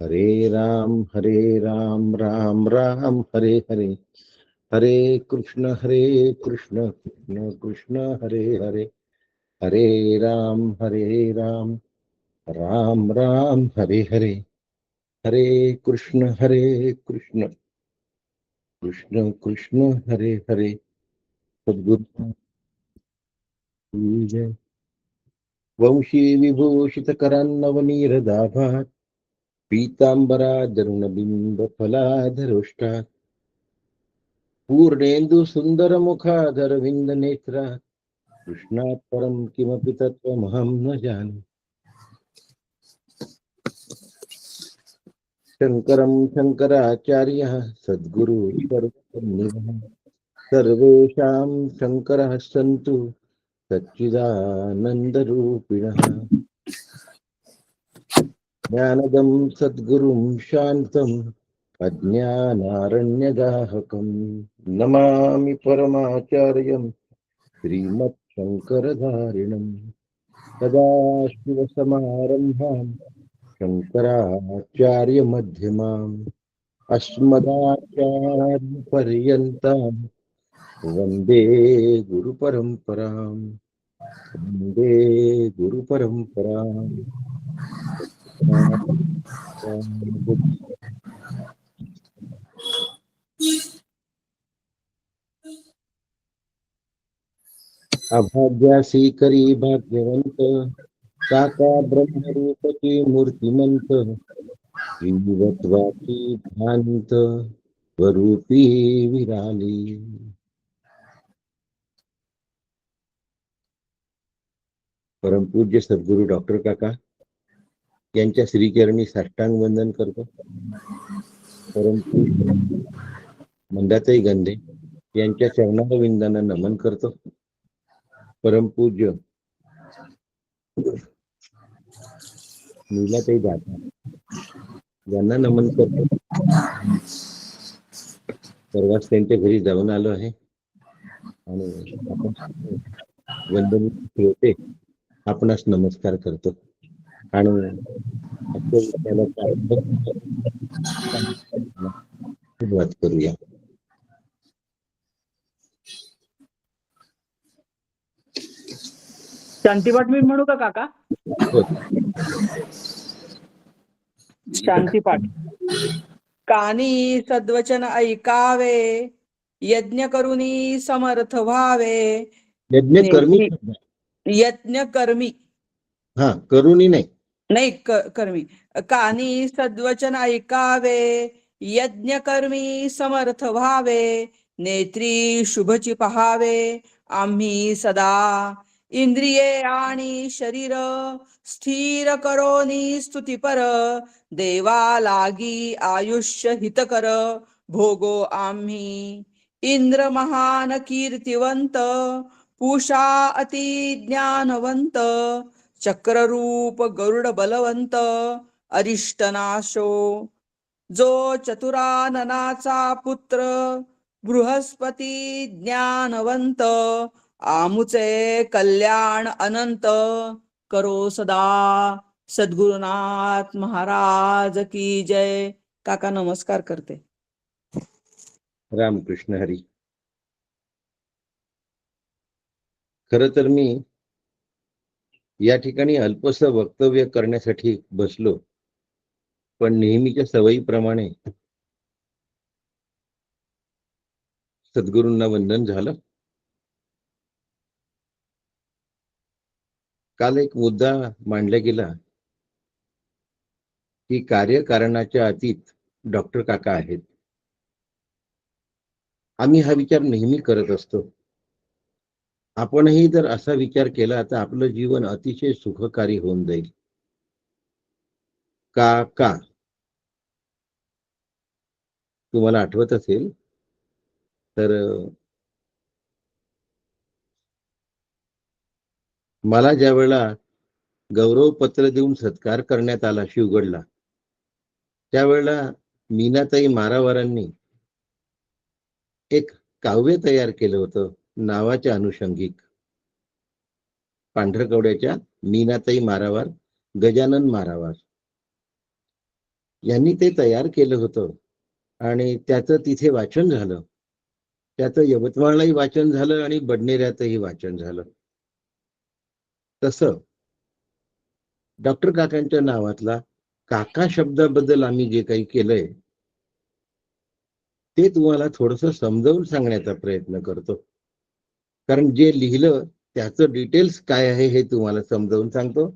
हरे राम राम राम हरे हरे, हरे कृष्ण कृष्ण कृष्ण हरे हरे, हरे राम राम राम हरे हरे, हरे कृष्ण कृष्ण कृष्ण हरे हरे। सद्गुरु की जय। वंशी विभूषित करान्नवनीरदाभात पीतांबरा दरुणबिंब फलाधरोष्टा पूर्णेन्दु सुंदर मुखाधर विंद नेत्रा कृष्णात् परम किमपि तत्त्वमहं न जाने। शंकरं शंकराचार्यः सद्गुरु सर्वसन्निधः सर्वेषां शंकरः सन्तु सच्चिदानन्दरूपिणः। ज्ञानदं सद्गुरुं शान्तं अज्ञानारण्यदाहकं नमामि परमाचार्यं श्रीमत्शंकरधारिणम्। सदाशिवसमारम्भाम् शंकराचार्यमध्यमाम् अस्मदाचार्यपर्यन्ताम् वन्दे गुरुपरम्पराम्, वन्दे गुरुपरम्पराम्। अभाग्यासी करी भाग्यवंत काका ब्रह्मरूपची मूर्तिमंत श्रीवत्वाची भ्रांत स्वरूपी विराली। परमपूज्य सद्गुरु डॉक्टर काका यांच्या श्रीचरणी साष्टांग वंदन करतो। परमपूज्य मंदाताई गंधे यांच्या चरणारविंदांना नमन करतो। परमपूज्य नीलाताई दाता यांना नमन करतो। परवाच त्यांच्या घरी जाऊन आलो आहे आणि आपण वंदन ठेवते आपणास नमस्कार करतो आणि सुरुवात करूया। शांतीपाठ मी म्हणू का काका? शांतीपाठ. कानी सद्वचन ऐकावे, यज्ञ करुनी समर्थ व्हावे. यज्ञ कर्मी, यज्ञ कर्मी, हा करुनी नाही कर्मी. कानी सद्वचन ऐकावे, यज्ञ कर्मी समर्थ व्हावे. नेत्री शुभची पहावे आम्ही सदा. इंद्रिये आणि शरीर स्थिर करोनी स्तुतीपर. देवा लागी आयुष्य हितकर भोगो आम्ही. इंद्र महान कीर्तिवंत, पूषा अति ज्ञानवंत. चक्ररूप गरुड बलवंत, अरिष्टनाशो. जो चतुराननाचा पुत्र, बृहस्पती ज्ञानवंत. आमुचे कल्याण अनंत, करो सदा. सद्गुरुनाथ महाराज की जय. काका नमस्कार करते. रामकृष्ण हरी. खर तर मी या ठिकाणी अल्पस वक्तव्य करण्यासाठी बसलो, पण नेहमीच्या सवयीप्रमाणे सद्गुरूंना वंदन झालं. काल एक मुद्दा मांडला गेला की कार्यकारणाच्या अतीत डॉक्टर काका आहेत. आम्ही हा विचार नेहमी करत असतो. आपणही जर असा विचार केला तर आपलं जीवन अतिशय सुखकारी होऊन जाईल. काका तुम्हाला आठवत असेल तर मला ज्या वेळेला गौरव पत्र देऊन सत्कार करण्यात आला शिवगडला, त्यावेळेला मीनाताई मारावारांनी एक काव्य तयार केलं होतं नावाच्या अनुषंगिक. पांढरकवड्याच्या मीनाताई मारावार, गजानन मारावार यांनी ते तयार केलं होतं आणि त्याचं तिथे वाचन झालं. त्याचं यवतमाळलाही वाचन झालं आणि बडनेऱ्यातही वाचन झालं. तसं डॉक्टर काकांच्या नावातला काका शब्दाबद्दल आम्ही जे काही केलंय ते तुम्हाला थोडंसं समजावून सांगण्याचा प्रयत्न करतो. कारण जे लिहिलं त्याचं डिटेल्स काय आहे हे तुम्हाला समजावून सांगतो.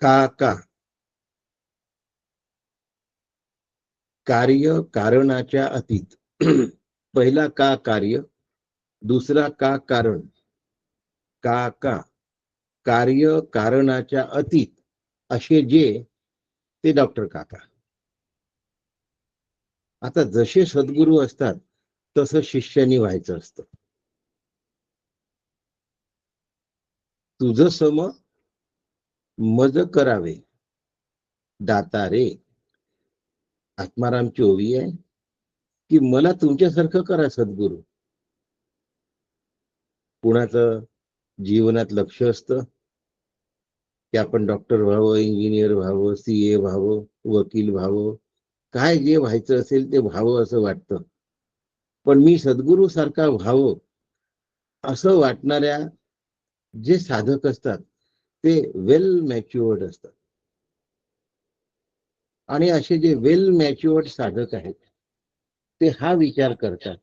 काका, कार्य कारणाच्या अतीत. पहिला का कार्य, दुसरा का कारण. काका, कार्य कारणाच्या अतीत असे जे ते डॉक्टर काका. आता जसे सद्गुरू असतात तसं शिष्यानी व्हायचं असतं. तुझं सम मज करावे दातारे. आत्मारामची ओवी आहे की मला तुमच्यासारखं करा सद्गुरू. कुणाचं जीवनात लक्ष असतं की आपण डॉक्टर व्हावं, इंजिनियर व्हावं, CA व्हावं, वकील व्हावं, काय जे व्हायचं असेल ते व्हावं असं वाटतं. पण मी सद्गुरू सारखा व्हावं असं वाटणाऱ्या जे साधक असतात ते वेल मॅच्युअर्ड असतात. आणि असे जे वेल मॅच्युअर्ड साधक आहेत ते हा विचार करतात,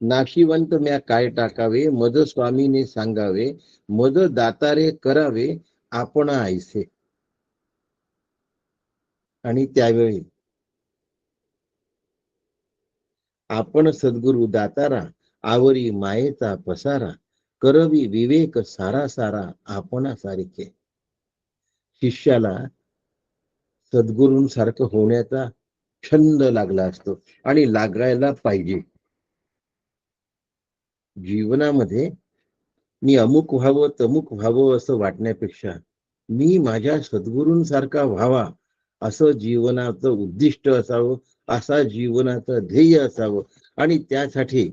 नाशिवंत म्या काय टाकावे, मज स्वामीने सांगावे, मज दातारे करावे आपण ऐसे. आणि त्यावेळी आपण सद्गुरु दातारा, आवरी मायेचा पसारा, करवी विवेक सारा सारा आपणा सारखे. शिष्याला सद्गुरूंसारखं होण्याचा छंद लागला असतो आणि लागायला पाहिजे. जीवनामध्ये मी अमुक व्हावं तमुक व्हावं असं वाटण्यापेक्षा मी माझ्या सद्गुरूंसारखा व्हावा असं जीवनाचं उद्दिष्ट असावं, असा जीवनाचं ध्येय असावं आणि त्यासाठी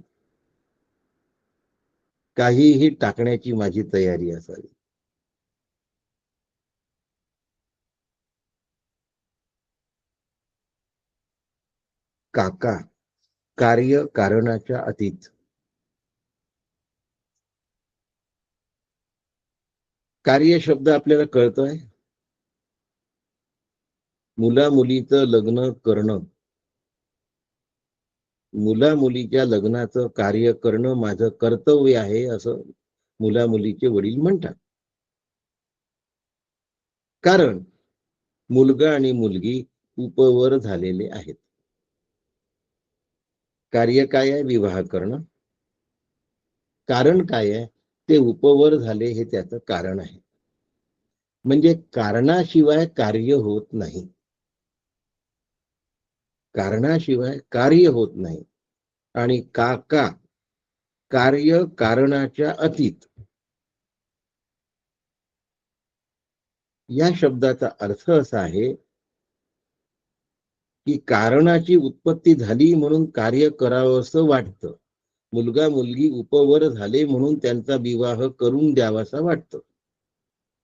काहीही टाकण्याची माझी तयारी असावी. काका, कार्य कारणाच्या अतीत. कार्य शब्द आपल्याला कळतोय. मुला मुलीचं लग्न करणं, मुला मुलीच्या लग्नाचं कार्य करणं माझं कर्तव्य आहे असं मुला मुलीचे वडील म्हणतात. कारण मुलगा आणि मुलगी उपवर झालेले आहेत. कार्य काय आहे? विवाह करणं. कारण काय आहे? ते उपवर झाले हे त्याचं कारण आहे. म्हणजे कारणाशिवाय कार्य होत नाही. कारणाशिवाय कार्य होत नाही. आणि काका, कार्य कारणाच्या अतीत. या शब्दाचा अर्थ असा आहे की कारणाची उत्पत्ती झाली म्हणून कार्य करावं असं वाटतं. मुलगा मुलगी उपवर झाले म्हणून त्यांचा विवाह करून द्यावासा वाटतं.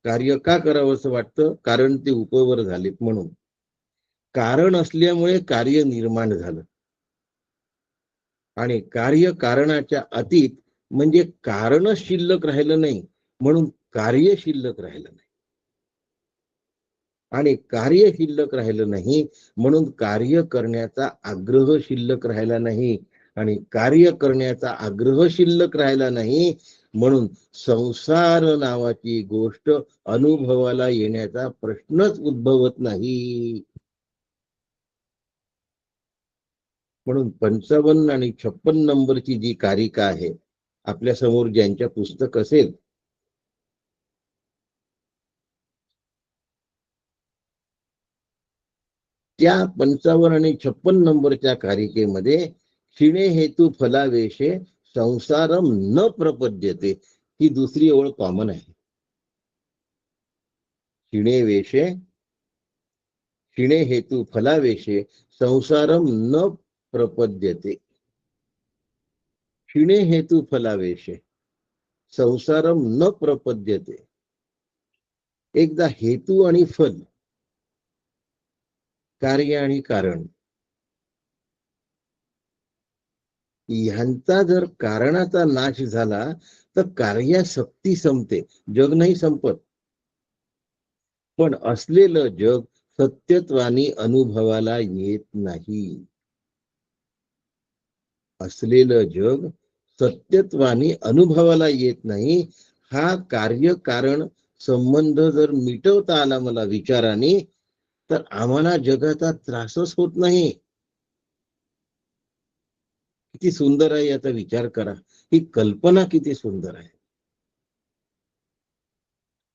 कार्य का करावं असं वाटतं? कारण ते उपवर झालेत म्हणून. कारण असल्यामुळे कार्य निर्माण झालं. आणि कार्य कारणाच्या अतीत म्हणजे कारणच शिल्लक राहिलं नाही म्हणून कार्य शिल्लक राहिलं नाही. आणि कार्य शिल्लक राहिलं नाही म्हणून कार्य करण्याचा आग्रह शिल्लक राहिला नाही. आणि कार्य करण्याचा आग्रह शिल्लक राहिला नाही म्हणून संसार नावाची गोष्ट अनुभवाला येण्याचा प्रश्नच उद्भवत नाही. म्हणून 55 आणि 56 नंबरची जी कारिका आहे, आपल्या समोर ज्यांच्या पुस्तक असेल त्या 55 आणि 56 नंबरच्या कारिकेमध्ये क्षीणे हेतू फलावेशे संसारम न प्रपद्यते ही दुसरी ओळ कॉमन आहे. क्षीणे हेतू फलावेशे संसारम न प्रपद्यते. क्षीणे हेतू फलावेशे संसारम न प्रपद्यते. एकदा हेतू आणि फल, कार्य आणि कारण ह्यांचा जर कारणाचा नाश झाला तर कार्याशक्ती संपते, जग नाही संपत. पण असलेलं जग सत्यत्वानी अनुभवाला येत नाही. असलेलं जग सत्यत्वानी अनुभवाला येत नाही. हा कार्य कारण संबंध जर मिटवता आला मला विचाराने, तर आम्हाला जगाचा त्रासच होत नाही. किती सुंदर आहे याचा विचार करा. ही कल्पना किती सुंदर आहे.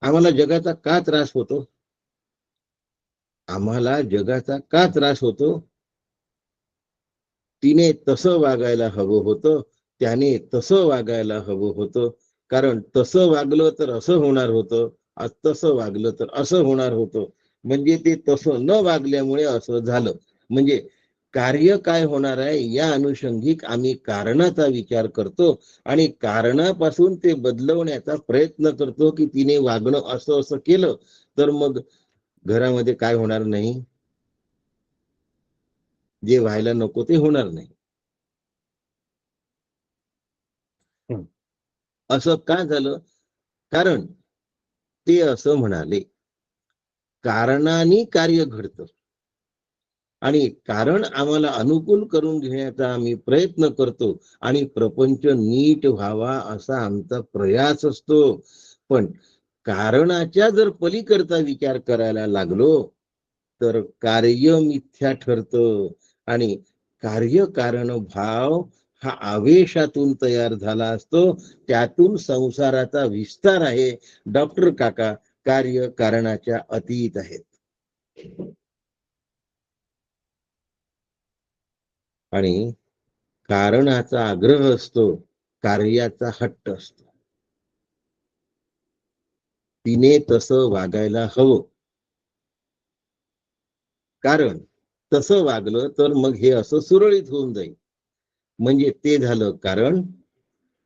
आम्हाला जगाचा का त्रास होतो? आम्हाला जगाचा का त्रास होतो? तिने तसं वागायला हवं होतं, त्याने तसं वागायला हवं होतं. कारण तसं वागलं तर असं होणार होतं, आज तसं वागलं तर असं होणार होतं. म्हणजे ते तसं न वागल्यामुळे असं झालं. म्हणजे कार्य काय होणार आहे या अनुषंगिक आम्ही कारणाचा विचार करतो आणि कारणापासून ते बदलवण्याचा प्रयत्न करतो, की तिने वागणं असं असं केलं तर मग घरामध्ये काय होणार नाही, जे व्हायला नको ते होणार नाही. हं. असं का झालं? कारण ते असं म्हणाले, कारणाने कार्य घडतं आणि कारण आम्हाला अनुकूल करून घेण्याचा आम्ही प्रयत्न करतो आणि प्रपंच नीट व्हावा असा आमचा प्रयास असतो. पण कारणाच्या जर पलीकडचा विचार करायला लागलो तर कार्य मिथ्या ठरतं आणि कार्यकारण भाव हा आवेशातून तयार झाला असतो. त्यातून संसाराचा विस्तार आहे. डॉक्टर काका कार्य कारणाच्या अतीत आहेत. आणि कारणाचा आग्रह असतो, कार्याचा हट्ट असतो. तिने तसं वागायला हवं. कारण तसं वागलं तर मग हे असं सुरळीत होऊन जाईल. म्हणजे ते झालं कारण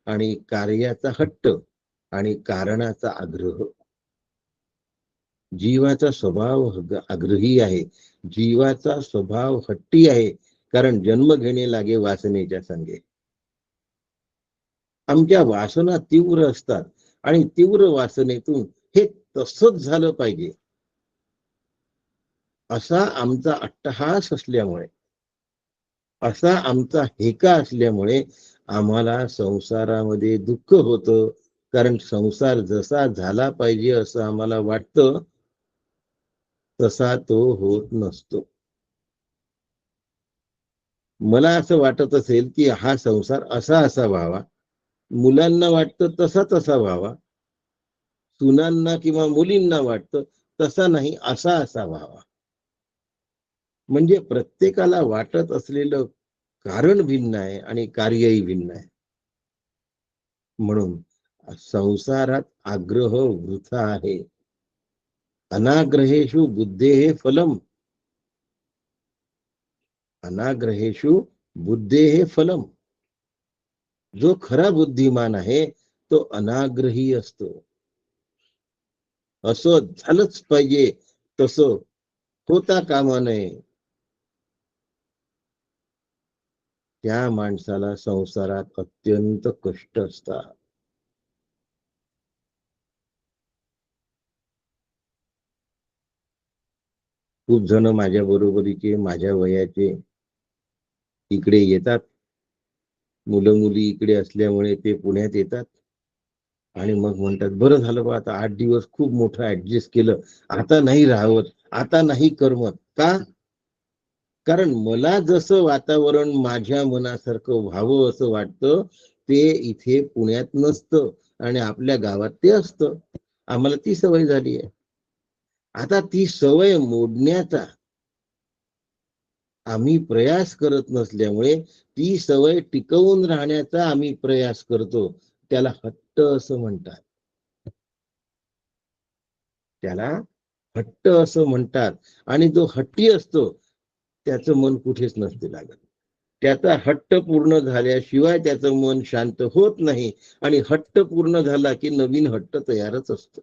आणि कार्याचा हट्ट आणि कारणाचा आग्रह. जीवाचा स्वभाव आग्रही आहे. जीवाचा स्वभाव हट्टी आहे. कारण जन्म घेणे लागे वासनेच्या संगे. आमच्या वासना तीव्र असतात आणि तीव्र वासनेतून हे तसंच झालं पाहिजे असा आमचा अट्टहास असल्यामुळे, असा आमचा हेका असल्यामुळे आम्हाला संसारामध्ये दुःख होतं. कारण संसार जसा झाला पाहिजे असं आम्हाला वाटतं, तसा तो होत नसतो. मला असं वाटत असेल की हा संसार असा असा व्हावा, मुलांना वाटतं तसा तसा व्हावा, सुनांना किंवा मुलींना वाटतं तसा नाही असा असा व्हावा. म्हणजे प्रत्येकाला वाटत असलेलं कारण भिन्न आहे आणि कार्यही भिन्न आहे. म्हणून संसारात आग्रह वृथा आहे. अनाग्रहेषु बुद्धेः फलम. अनाग्रहेषु बुद्धेः फलम. जो खरा बुद्धिमान आहे तो अनाग्रही असतो. असं झालंच पाहिजे, तसं होता कामा नये. त्या माणसाला संसारात अत्यंत कष्ट असतात. खूप जण माझ्या बरोबरीचे, माझ्या वयाचे इकडे येतात. मुलं मुली इकडे असल्यामुळे ते पुण्यात येतात आणि मग म्हणतात बरं झालं बा आता 8 दिवस खूप मोठं ऍडजस्ट केलं, आता नाही राहत, आता नाही करमत. का? कारण मला जसं वातावरण माझ्या मनासारखं व्हावं असं वाटतं, ते इथे पुण्यात नसतं आणि आपल्या गावात ते असतं. आम्हाला ती सवय झाली आहे. आता ती सवय मोडण्याचा आम्ही प्रयास करत नसल्यामुळे ती सवय टिकवून राहण्याचा आम्ही प्रयास करतो. त्याला हट्ट असं म्हणतात. त्याला हट्ट असं म्हणतात. आणि जो हट्टी असतो त्याचं मन कुठेच नसते लागत. त्याचा हट्ट पूर्ण झाल्याशिवाय त्याचं मन शांत होत नाही आणि हट्ट पूर्ण झाला की नवीन हट्ट तयारच असतो.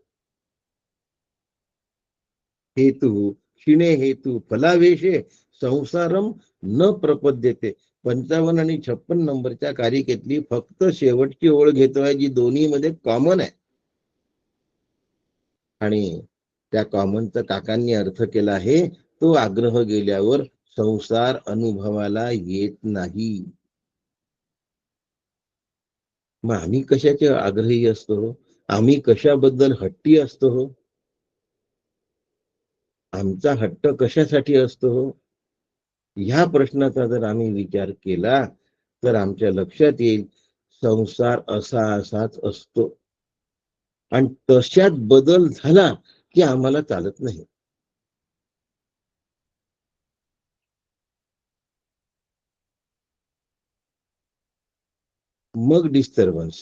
हेतु क्षीणे हेतु फलावेशे संसारम न प्रपद्यते. 55 आणि 56 नंबरच्या कारिकेतली फक्त शेवटची ओळ घेतोय जी दोन्ही मध्ये कॉमन आहे, आणि त्या कॉमनचा काकांनी अर्थ केला आहे, तो आग्रह गेल्यावर संसार अनुभवाला येत नाही. मग आम्ही कशाचे आग्रही असतो? आम्ही कशाबद्दल हट्टी असतो? आमचा हट्ट कशासाठी असतो? ह्या प्रश्नाचा जर आम्ही विचार केला तर आमच्या लक्षात येईल संसार असाच असतो, आणि तशात बदल झाला की आम्हाला चालत नाही. मग डिस्टर्बन्स.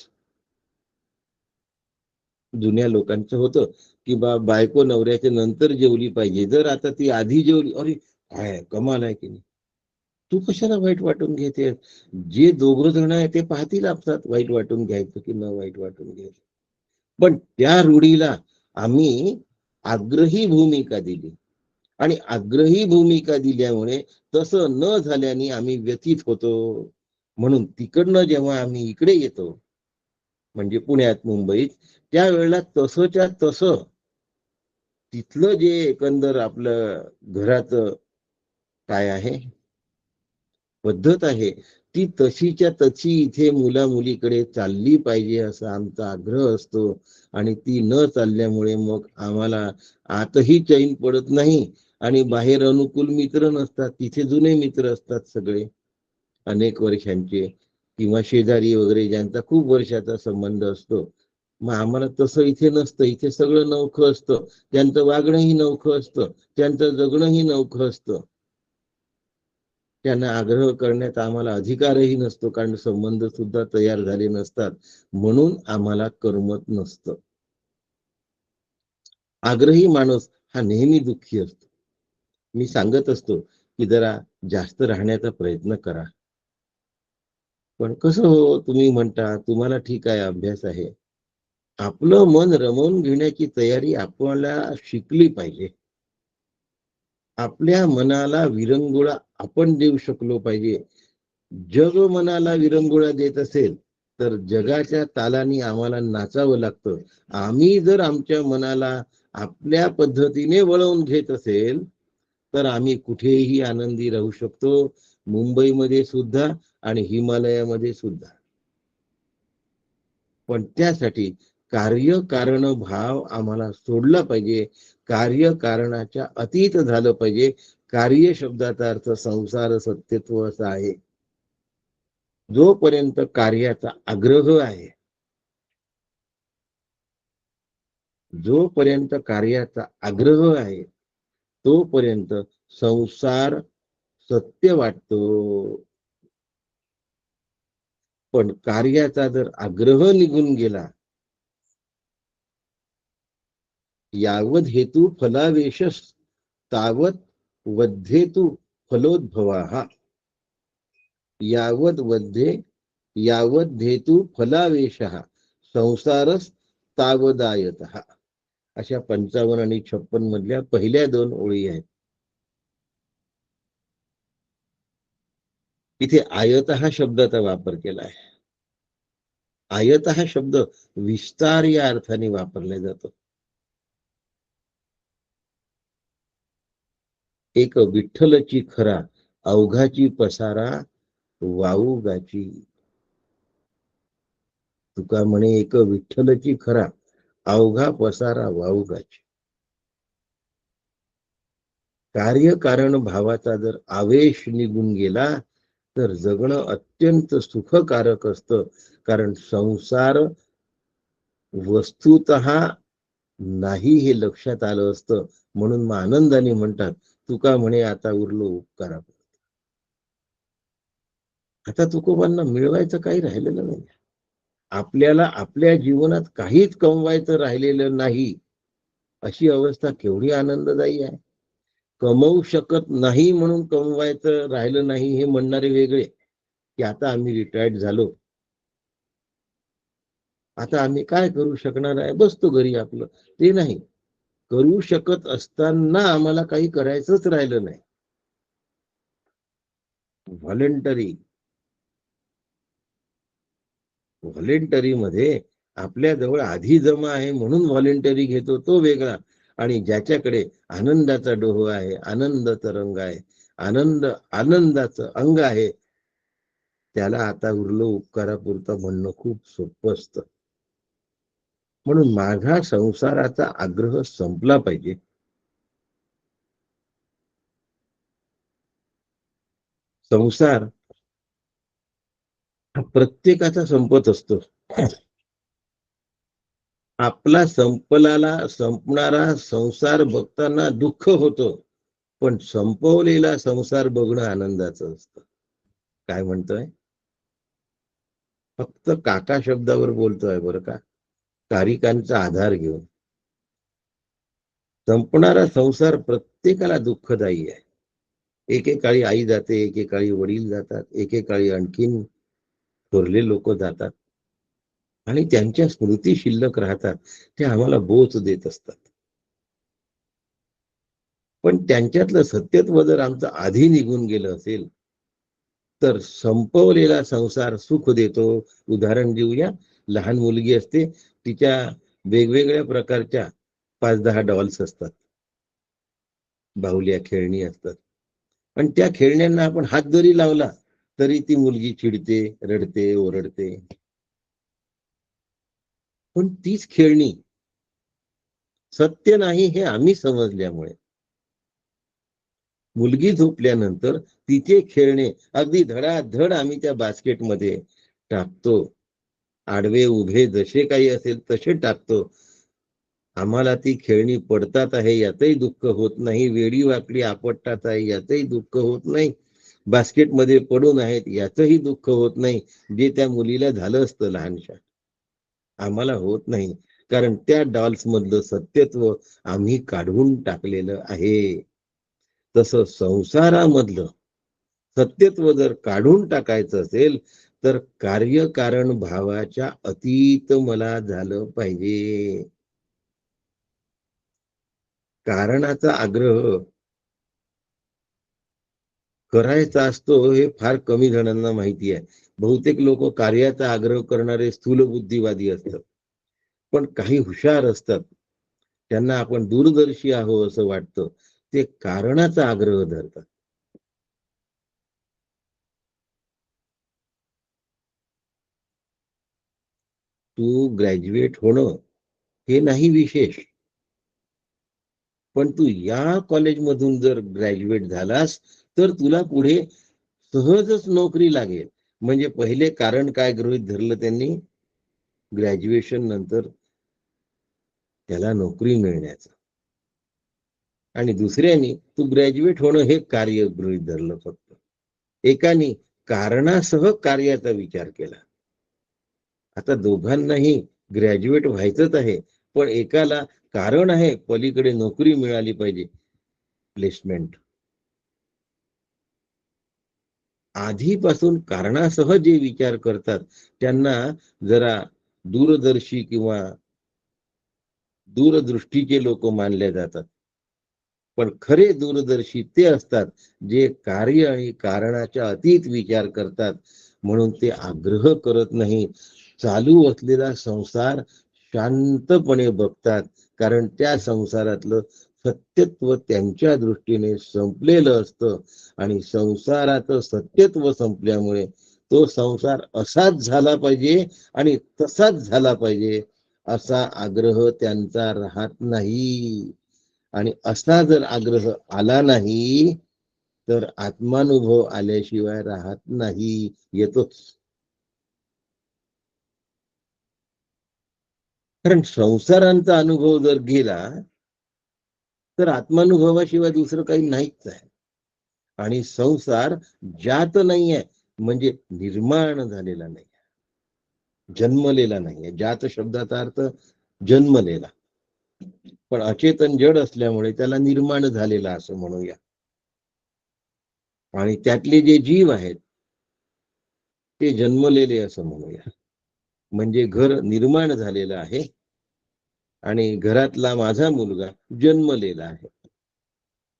जुन्या लोकांचं होतं की बायको नवऱ्याच्या नंतर जेवली पाहिजे. जर आता ती आधी जेवली, अरे काय कमाल आहे की नाही, तू कशाला वाईट वाटून घेते? जे दोघं जण आहे ते पाहतील आपसात वाईट वाटून घ्यायचं की न वाईट वाटून घ्यायचं. पण त्या रूढीला आम्ही आग्रही भूमिका दिली, आणि आग्रही भूमिका दिल्यामुळे तसं न झाल्याने आम्ही व्यथित होतो. म्हणून तिकडनं जेव्हा आम्ही इकडे येतो, म्हणजे पुण्यात मुंबईत, त्यावेळेला तसंच्या तसं तिथलं जे एकंदर आपलं घराचं काय आहे पद्धत आहे, ती तशीच्या तशी इथे मुला मुलीकडे चालली पाहिजे असा आमचा आग्रह असतो. आणि ती न चालल्यामुळे मग आम्हाला आतही चैन पडत नाही, आणि बाहेर अनुकूल मित्र नसतात, तिथे जुने मित्र असतात सगळे अनेक वर्षांचे, किंवा शेजारी वगैरे ज्यांचा खूप वर्षाचा संबंध असतो. मग आम्हाला तसं इथे नसतं. इथे सगळं नवखं असतं, त्यांचं वागणंही नवखं असतं, त्यांचं जगणंही नवखं असतं. त्यांना आग्रह करण्यात आम्हाला अधिकारही नसतो, कारण संबंध सुद्धा तयार झाले नसतात, म्हणून आम्हाला करमत नसतं. आग्रही माणूस हा नेहमी दुःखी असतो. मी सांगत असतो की जरा जास्त राहण्याचा प्रयत्न करा. पण कसं हो, तुम्ही म्हणता तुम्हाला ठीक आहे, अभ्यास आहे. आपलं मन रमवून घेण्याची तयारी आपल्याला शिकली पाहिजे. आपल्या मनाला विरंगुळा आपण देऊ शकलो पाहिजे. जग मनाला विरंगुळा देत असेल तर जगाच्या तालाने आम्हाला नाचावं लागतं. आम्ही जर आमच्या मनाला आपल्या पद्धतीने वळवून घेत असेल तर आम्ही कुठेही आनंदी राहू शकतो, मुंबईमध्ये सुद्धा आणि हिमालयामध्ये सुद्धा. पण त्यासाठी कार्यकारण भाव आम्हाला सोडला पाहिजे. कार्यकारणाच्या अतीत झालं पाहिजे. कार्य शब्दाचा अर्थ संसार सत्यत्व असा आहे. जोपर्यंत कार्याचा आग्रह आहे, जोपर्यंत कार्याचा आग्रह आहे, तोपर्यंत संसार सत्य वाटतो. पण कार्याचा जर आग्रह निघून गेला, यावद हेतू फलावेश तावत वध्येतु फलोद्भवा. यावद वध्ये यावद हेतू फलावेश संसारस तावदायत. अशा 55 आणि 56 मधल्या पहिल्या दोन ओळी आहेत. इथे आयत हा शब्दाचा वापर केला आहे. आयत हा शब्द विस्तार या अर्थाने वापरला जातो. एक विठ्ठलची खरा अवघाची पसारा वाऊगाची. तुका म्हणे एक विठ्ठलची खरा अवघा पसारा वाऊगाची. कार्यकारण भावाचा जर आवेश निघून गेला तर जगणं अत्यंत सुखकारक असतं. कारण संसार वस्तुतः नाही हे लक्षात आलं असतं. म्हणून मग आनंदाने म्हणतात तुका म्हणे आता उरलो उपकारा. आता तुकोबांना मिळवायचं काही राहिलेलं नाही. आपल्याला आपल्या जीवनात काहीच कमवायचं राहिलेलं नाही, अशी अवस्था केवढी आनंददायी आहे. कमवू शकत नाही म्हणून कमवायचं राहिलं नाही हे म्हणणारे वेगळे, की आता आम्ही रिटायर्ड झालो, आता आम्ही काय करू शकणार आहे, बसतो घरी आपलं. ते नाही. करू शकत असताना आम्हाला काही करायचंच राहिलं नाही. व्हॉलेंटरी मध्ये आपल्याजवळ आधी जमा आहे म्हणून व्हॉलेंटरी घेतो तो वेगळा, आणि ज्याच्याकडे आनंदाचा डोह आहे, आनंद तरंग आहे, आनंदाचं अंग आहे, त्याला आता उरलं उपकारापुरतं म्हणणं खूप सोपं असतं. म्हणून माझा संसाराचा आग्रह संपला पाहिजे. संसार हा प्रत्येकाचा संपत असतो. आपला संपणारा संसार बघताना दुःख होतं, पण संपवलेला संसार बघणं आनंदाचं असतं. काय म्हणतोय? फक्त काका शब्दावर बोलतोय बरं का, कारिकांचा आधार घेऊन. संपणारा संसार प्रत्येकाला दुःखदायी आहे. एकेकाळी आई जाते, एकेकाळी वडील जातात, एकेकाळी आणखीन थोरले लोक जातात, आणि त्यांच्या स्मृती शिल्लक राहतात. ते आम्हाला बोच देत असतात. पण त्यांच्यातलं सत्यत्व जर आमचं आधी निघून गेलं असेल, तर संपवलेला संसार सुख देतो. उदाहरण देऊया. लहान मुलगी असते, तिच्या वेगवेगळ्या प्रकारच्या 5-10 डॉल्स असतात, बाहुल्या खेळणी असतात. पण त्या खेळण्यांना आपण हात जरी लावला तरी ती मुलगी चिडते, रडते, ओरडते. पण तीच खेळणी सत्य नाही हे आम्ही समजल्यामुळे मुलगी झोपल्यानंतर तिचे खेळणे अगदी धडाधड आम्ही त्या बास्केटमध्ये टाकतो. आडवे उभे जसे काही असेल तसे टाकतो. आम्हाला ती खेळणी पडतात आहे यातही दुःख होत नाही, वेडी वाकडी आपटतात आहे यातही दुःख होत नाही, बास्केटमध्ये पडून आहेत याचंही दुःख होत नाही. जे त्या मुलीला झालं असतं लहानशा, आम्हाला होत नाही. कारण त्या डॉल्स मधलं सत्यत्व आम्ही काढून टाकलेलं आहे. तसं संसारामधलं सत्यत्व जर काढून टाकायचं असेल, तर कार्यकारण भावाच्या अतीत मला झालं पाहिजे. कारणाचा आग्रह करायचा असतो हे फार कमी जणांना माहिती आहे. बहुतेक लोक कार्याचा आग्रह करणारे स्थूल बुद्धिवादी असतात. पण काही हुशार असतात, त्यांना आपण दूरदर्शी आहो असं वाटतं, ते कारणाचा आग्रह धरतात. तू ग्रॅज्युएट होणं हे नाही विशेष, पण तू या कॉलेजमधून जर ग्रॅज्युएट झालास तर तुला पुढे सहजच नोकरी लागेल. म्हणजे पहिले कारण काय गृहीत धरलं त्यांनी? ग्रॅज्युएशन नंतर त्याला नोकरी मिळण्याचं. आणि दुसऱ्यानी तू ग्रॅज्युएट होणं हे कार्य गृहीत धरलं फक्त. एकाने कारणासह कार्याचा विचार केला. आता दोघांनाही ग्रॅज्युएट व्हायचंच आहे, पण एकाला कारण आहे पलीकडे नोकरी मिळाली पाहिजे, प्लेसमेंट. आधीपासून कारणासह जे विचार करतात त्यांना जरा दूरदर्शी किंवा दूरदृष्टीचे लोक मानले जातात. पण खरे दूरदर्शी ते असतात जे कार्य आणि कारणाच्या अतीत विचार करतात. म्हणून ते आग्रह करत नाही, चालू असलेला संसार शांतपणे बघतात. कारण त्या संसारातलं सत्यत्व त्यांच्या दृष्टीने संपलेलं असतं, आणि संसाराचं सत्यत्व संपल्यामुळे तो संसार असाच झाला पाहिजे आणि तसाच झाला पाहिजे असा आग्रह त्यांचा राहत नाही. आणि असा जर आग्रह आला नाही तर आत्मानुभव आल्याशिवाय राहत नाही, येतोच. कारण संसारांचा अनुभव जर गेला तर आत्मानुभवाशिवाय दुसरं काही नाहीच आहे. आणि संसार ज्यात नाहीये म्हणजे निर्माण झालेला नाही, जन्मलेला नाहीये. ज्यात शब्दाचा अर्थ जन्मलेला, पण अचेतन जड असल्यामुळे त्याला निर्माण झालेला असं म्हणूया. आणि त्यातले जे जीव आहेत ते जन्मलेले असं म्हणूया. म्हणजे घर निर्माण झालेलं आहे आणि घरातला माझा मुलगा जन्मलेला आहे.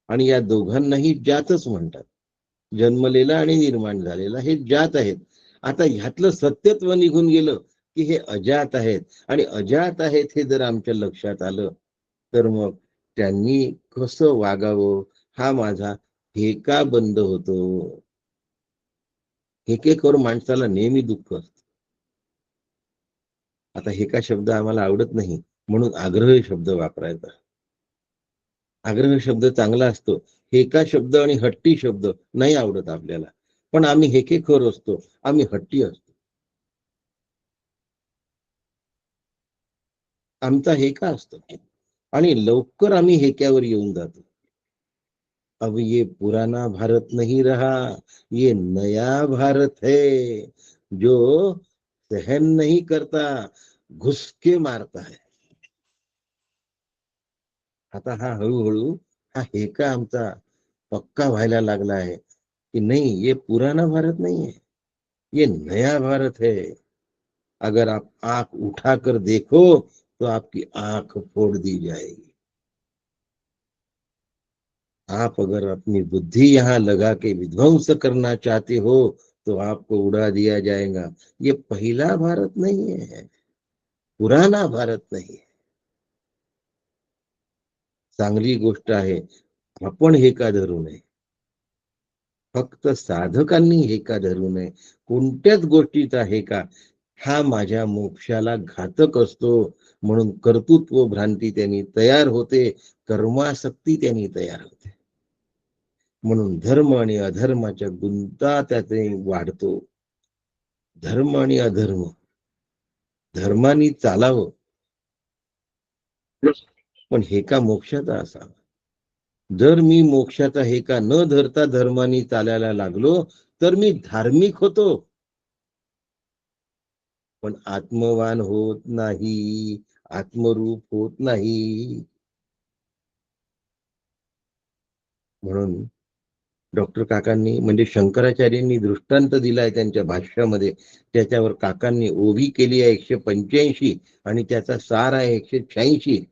आणि या दोघांनाही जातच म्हणतात. जन्मलेला आणि निर्माण झालेला हे जात आहेत. आता ह्यातलं सत्यत्व निघून गेलं, की हे अजात आहेत आणि अजात आहेत हे जर आमच्या लक्षात आलं, तर मग त्यांनी कसं वागावं हा माझा हेका बंद होतो. हेकेखोर माणसाला नेहमी दुःख असतं. आता हेका शब्द आम्हाला आवडत नाही म्हणून आग्रह शब्द वापरायचा. आग्रह शब्द चांगला असतो. हेका शब्द आणि हट्टी शब्द नाही आवडत आपल्याला. पण आम्ही हेकेखोर असतो. आम्ही हट्टी असतो. आमचा हेका असतो आणि लवकर आम्ही हेक्यावर येऊन जातो. अब ये पुराना भारत नहीं रहा, ये नया भारत है, जो सहन नहीं करता, घुस के मारता है. आता हा हळू-हळू हा हेका आमचा पक्का व्हायला लागला आहे, कि नहीं ये पुराना भारत नहीं है, ये नया भारत है. अगर आप आंख उठाकर देखो तो आपकी आंख फोड़ दी जाएगी. आप अगर अपनी बुद्धि यहाँ लगा के विध्वंस करना चाहते हो तो आपको उड़ा दिया जाएगा. ये पहिला भारत नहीं है, पुराना भारत नहीं है. चांगली गोष्ट आहे. आपण हे का धरू नये. फक्त साधकांनी हे का धरू नये. कोणत्याच गोष्टीचा हे का हा माझ्या मोक्षाला घातक असतो. म्हणून कर्तृत्व भ्रांती त्यांनी तयार होते. कर्मासक्ती त्यांनी तयार होते. म्हणून धर्म आणि अधर्माच्या गुंता त्याचे वाढतो. धर्म आणि अधर्म धर्मानी चालावं, पण हेका मोक्षाचा असावा. जर मी मोक्षाचा हेका न धरता धर्मानी चालायला लागलो तर मी धार्मिक होतो, पण आत्मवान होत नाही, आत्मरूप होत नाही. म्हणून डॉक्टर काकांनी म्हणजे शंकराचार्यांनी दृष्टांत दिलाय त्यांच्या भाष्यामध्ये. त्याच्यावर काकांनी ओवी केली आहे 185 आणि त्याचा सार आहे 186.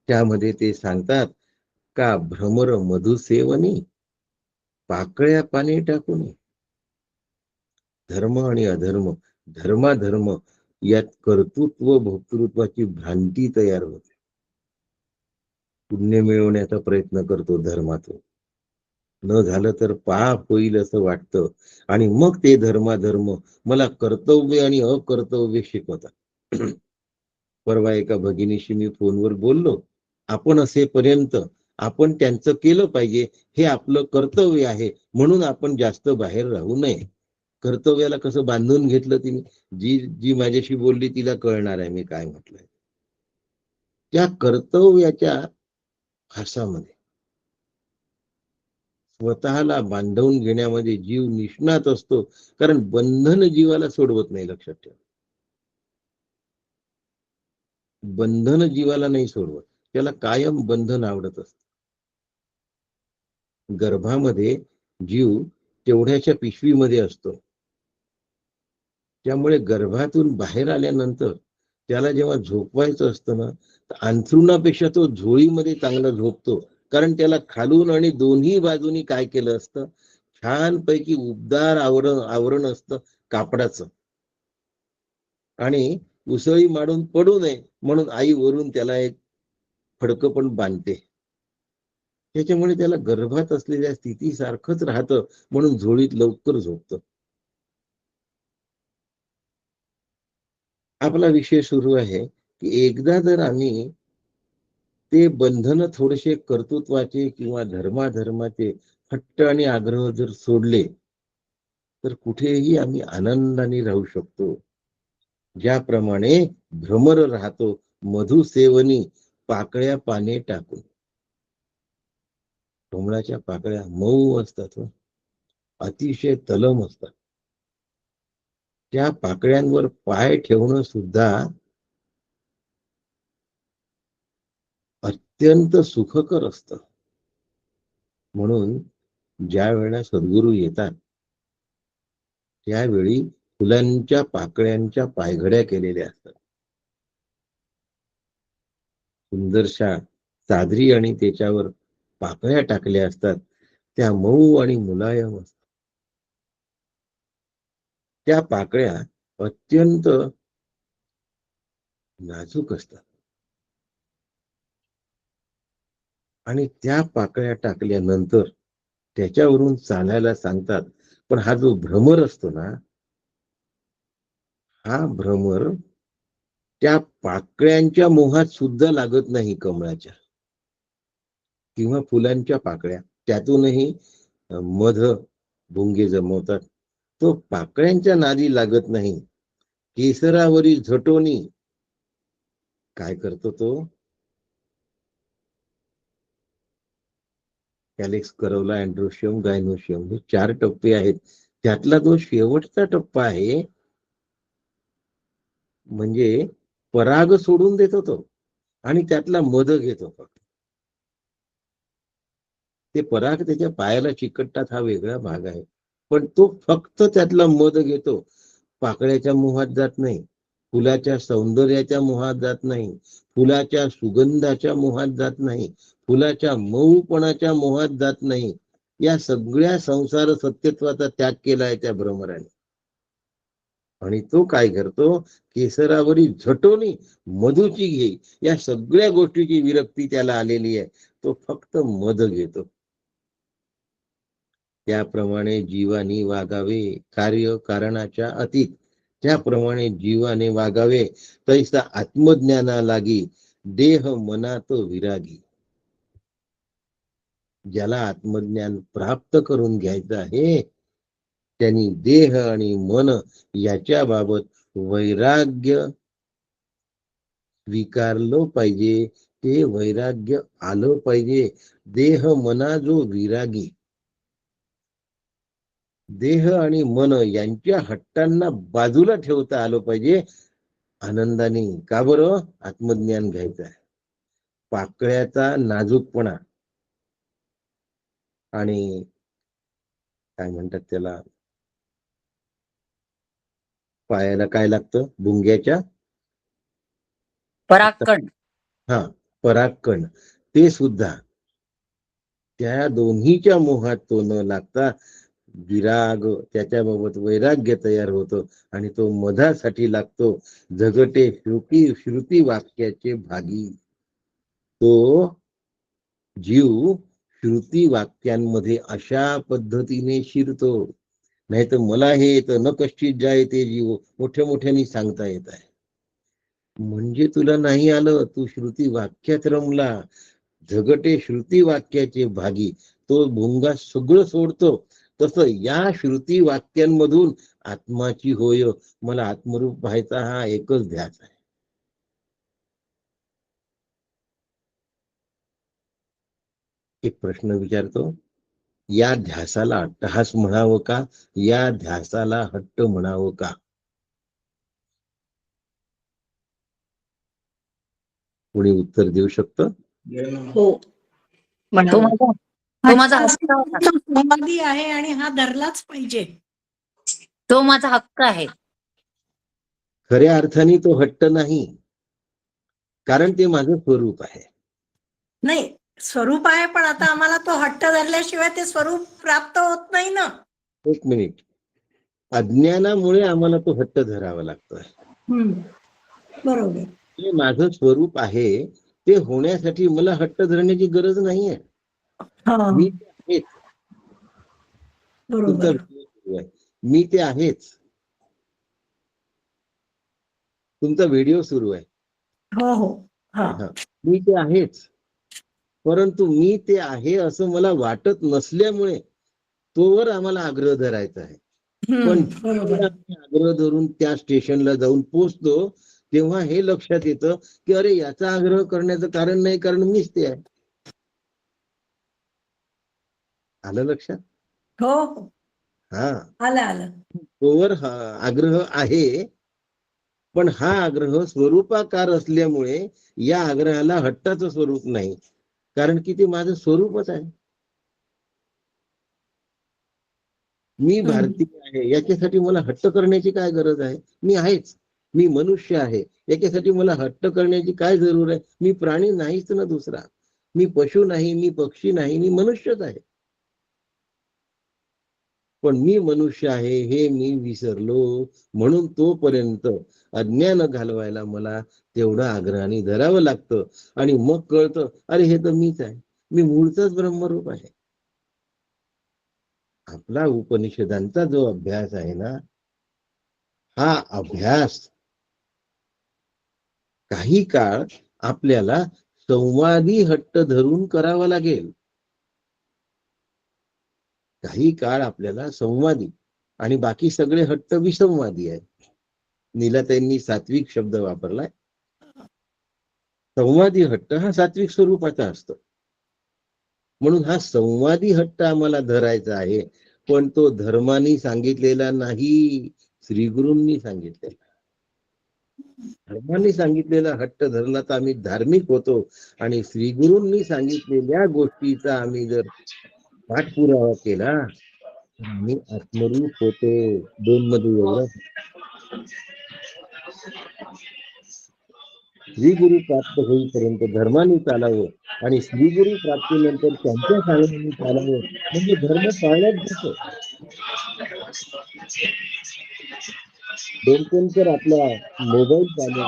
त्यामध्ये ते सांगतात का भ्रमर मधुसेवनी पाकळ्या पाणी टाकून धर्म आणि अधर्म धर्माधर्म यात कर्तृत्व भोक्तृत्वाची भ्रांती तयार होते. पुण्य मिळवण्याचा प्रयत्न करतो धर्मातून, न झालं तर पाप होईल असं वाटतं आणि मग ते धर्माधर्म मला कर्तव्य आणि अकर्तव्य शिकवतात. परवा एका भगिनीशी मी फोनवर बोललो. आपण असेपर्यंत आपण त्यांचं केलं पाहिजे, हे आपलं कर्तव्य आहे म्हणून आपण जास्त बाहेर राहू नये. कर्तव्याला कसं बांधून घेतलं तिने. जी जी माझ्याशी बोलली तिला कळणार आहे मी काय म्हटलंय. त्या कर्तव्याच्या फासामध्ये स्वतःला बांधवून घेण्यामध्ये जीव निष्णात असतो. कारण बंधन जीवाला सोडवत नाही. लक्षात ठेवा, बंधन जीवाला नाही सोडवत. त्याला कायम बंधन आवडत असत. गर्भामध्ये जीव तेवढ्याच्या पिशवीमध्ये असतो. त्यामुळे गर्भातून बाहेर आल्यानंतर त्याला जेव्हा झोपवायचं असतं ना, तर अंथरुणापेक्षा तो झोळीमध्ये चांगला झोपतो. कारण त्याला खालून आणि दोन्ही बाजूनी काय केलं असतं, छानपैकी उबदार आवरण आवरण असतं कापडाचं. आणि उसळी मारून पडू नये म्हणून आई वरून त्याला एक फडकं पण बांधते. त्याच्यामुळे त्याला गर्भात असलेल्या स्थितीसारखंच राहतं म्हणून झोळीत लवकर झोपतं. आपला विषय सुरू आहे की एकदा जर आम्ही ते बंधन थोडेसे कर्तृत्वाचे किंवा धर्माधर्माचे हट्ट आणि आग्रह जर सोडले तर कुठेही आम्ही आनंदाने राहू शकतो. ज्याप्रमाणे भ्रमर राहतो मधुसेवनी पाकळ्या पाने टाकून. कमळाच्या पाकळ्या मऊ असतात हो, अतिशय तलम असतात. त्या पाकळ्यांवर पाय ठेवणं सुद्धा अत्यंत सुखकर असतं. म्हणून ज्या वेळेला सद्गुरू येतात त्यावेळी फुलांच्या पाकळ्यांच्या पायघड्या केलेल्या असतात. सुंदरशा चादरी आणि त्याच्यावर पाकळ्या टाकल्या असतात, त्या मऊ आणि मुलायम असतात. त्या पाकळ्या अत्यंत नाजूक असतात आणि त्या पाकळ्या टाकल्यानंतर त्याच्यावरून चालायला सांगतात. पण हा जो भ्रमर असतो ना, हा भ्रमर त्या पाकळ्यांच्या मोहात सुद्धा लागत नाही. कमळाच्या किंवा फुलांच्या पाकळ्या त्यातूनही मध भुंगे जमवतात. तो पाकळ्यांच्या नादी लागत नाही. केसरावरील झटोनी काय करतो तो, कॅलेक्स, करवला, अँड्रोशियम, गायनोशियम हे 4 टप्पे आहेत. त्यातला जो शेवटचा टप्पा आहे म्हणजे पराग सोडून देतो तो आणि त्यातला मध घेतो फक्त. ते पराग त्याच्या पायाला चिकटतात हा वेगळा भाग आहे, पण तो फक्त त्यातला मध घेतो. पाकळ्याच्या मोहात जात नाही, फुलाच्या सौंदर्याच्या मोहात जात नाही, फुलाच्या सुगंधाच्या मोहात जात नाही, फुलाच्या मऊपणाच्या मोहात जात नाही. या सगळ्या संसार सत्यत्वाचा त्याग केलाय त्या भ्रमराने. आणि तो काय करतो, केसरावरील झटोनी मधुची घे, या सगळ्या गोष्टीची विरक्ती त्याला आलेली आहे. तो फक्त मध घेतो. त्याप्रमाणे जीवानी वागावे, कार्य कारणाच्या अतीत. त्याप्रमाणे जीवाने वागावे, तैसा आत्मज्ञाना लागी, देह मनात विरागी. ज्याला आत्मज्ञान प्राप्त करून घ्यायचं आहे, त्यांनी देह आणि मन याच्या बाबत वैराग्य स्वीकारलं पाहिजे. ते वैराग्य आलं पाहिजे. देह मना जो विरागी, देह आणि मन यांच्या हट्टांना बाजूला ठेवता आलं पाहिजे आनंदाने. का बरं? आत्मज्ञान घ्यायचं आहे. पाकळ्याचा नाजूकपणा आणि काय म्हणतात त्याला, पायाला काय लागतं भुंग्याच्या, परागकण. हा, परागकण. ते सुद्धा त्या दोन्हीच्या मोहात तो न लागता विराग, त्याच्याबाबत वैराग्य तयार होतं आणि तो मधासाठी लागतो. झगटे श्रुती वाक्याचे भागी. तो जीव श्रुती वाक्यांमध्ये अशा पद्धतीने शिरतो. नाही तर मला हे येतं न कश्चित जाय ते जीव मोठ्या मोठ्याने सांगता येत आहे. म्हणजे तुला नाही आलं, तू श्रुती वाक्यात रमला. झगटे श्रुती वाक्याचे भागी. तो भुंगा सगळं सोडतो. तसं या श्रुती वाक्यांमधून आत्माची होय, मला आत्मरूप व्हायचा हा एकच ध्यास आहे. एक प्रश्न विचारतो, या ध्यासाला अट्टहास म्हणावं का, या ध्यासाला हट्ट म्हणावं का? कोणी उत्तर देऊ शकतं? हो, तो म्हणावं. माझा तो माझा हक्क हट्ट होता. समाधी आहे आणि हा धरलाच पाहिजे. तो माझा हक्क आहे. खऱ्या अर्थाने तो हट्ट नाही, कारण ते माझं स्वरूप आहे. नाही, स्वरूप आहे, पण आता आम्हाला तो हट्ट धरल्याशिवाय ते स्वरूप प्राप्त होत नाही ना. एक मिनिट, अज्ञानामुळे आम्हाला तो हट्ट धरावा लागतोय. बरोबर. ते माझं स्वरूप आहे, ते होण्यासाठी मला हट्ट धरण्याची गरज नाहीये. हा, मी ते आहेच. तुमचा बरोबर. व्हिडिओ सुरू आहे, मी ते आहेच. तुमचा व्हिडिओ सुरू आहे. हो हो. हा, हा, मी ते आहेच. परंतु मी ते आहे असं मला वाटत नसल्यामुळे तोवर आम्हाला आग्रह धरायचा आहे. पण बरोबर. आग्रह धरून त्या स्टेशनला जाऊन पोचतो, तेव्हा हे लक्षात येतं की अरे याचा आग्रह करण्याचं कारण नाही, कारण मीच ते आहे. आलं लक्षात? हो हो, हा, आलं आलं. तोवर हा आग्रह आहे, पण हा आग्रह स्वरूपाकार असल्यामुळे या आग्रहाला हट्टाचं स्वरूप नाही, कारण की ते माझं स्वरूपच आहे. मी भारतीय आहे याच्यासाठी मला हट्ट करण्याची काय गरज आहे? मी आहेच. मी मनुष्य आहे याच्यासाठी मला हट्ट करण्याची काय जरूर आहे? मी प्राणी नाहीच ना दुसरा. मी पशु नाही, मी पक्षी नाही, मी मनुष्यच आहे. पण मी मनुष्य आहे हे मी विसरलो, म्हणून तोपर्यंत अज्ञान घालवायला मला तेवढं आग्रहाने धरावं लागतं. आणि मग कळतं, अरे हे तर मीच आहे, मी मूळचाच ब्रह्मरूप आहे. आपला उपनिषदांचा जो अभ्यास आहे ना, हा अभ्यास काही काळ आपल्याला संवादी हट्ट धरून करावा लागेल. काही काळ आपल्याला संवादी, आणि बाकी सगळे हट्ट विसंवादी आहे. नीलाताईंनी सात्विक शब्द वापरलाय. संवादी हट्ट हा सात्विक स्वरूपाचा असतो. म्हणून हा संवादी हट्ट आम्हाला धरायचा आहे, पण तो धर्मानी सांगितलेला नाही, श्रीगुरूंनी सांगितलेला. धर्मांनी सांगितलेला हट्ट धरला तर आम्ही धार्मिक होतो, आणि श्रीगुरूंनी सांगितलेल्या गोष्टीचा आम्ही जर पाठपुरावा केला तर आम्ही आत्मरूप होतो. दोन मध्ये एवढं. श्रीगुरु प्राप्त होईपर्यंत धर्माने चालावं, आणि श्रीगुरु प्राप्तीनंतर त्यांच्या सांगण्याने चालावं, म्हणजे धर्म पाळण्यात जातो. डोमकेंकर आपला मोबाईल चालू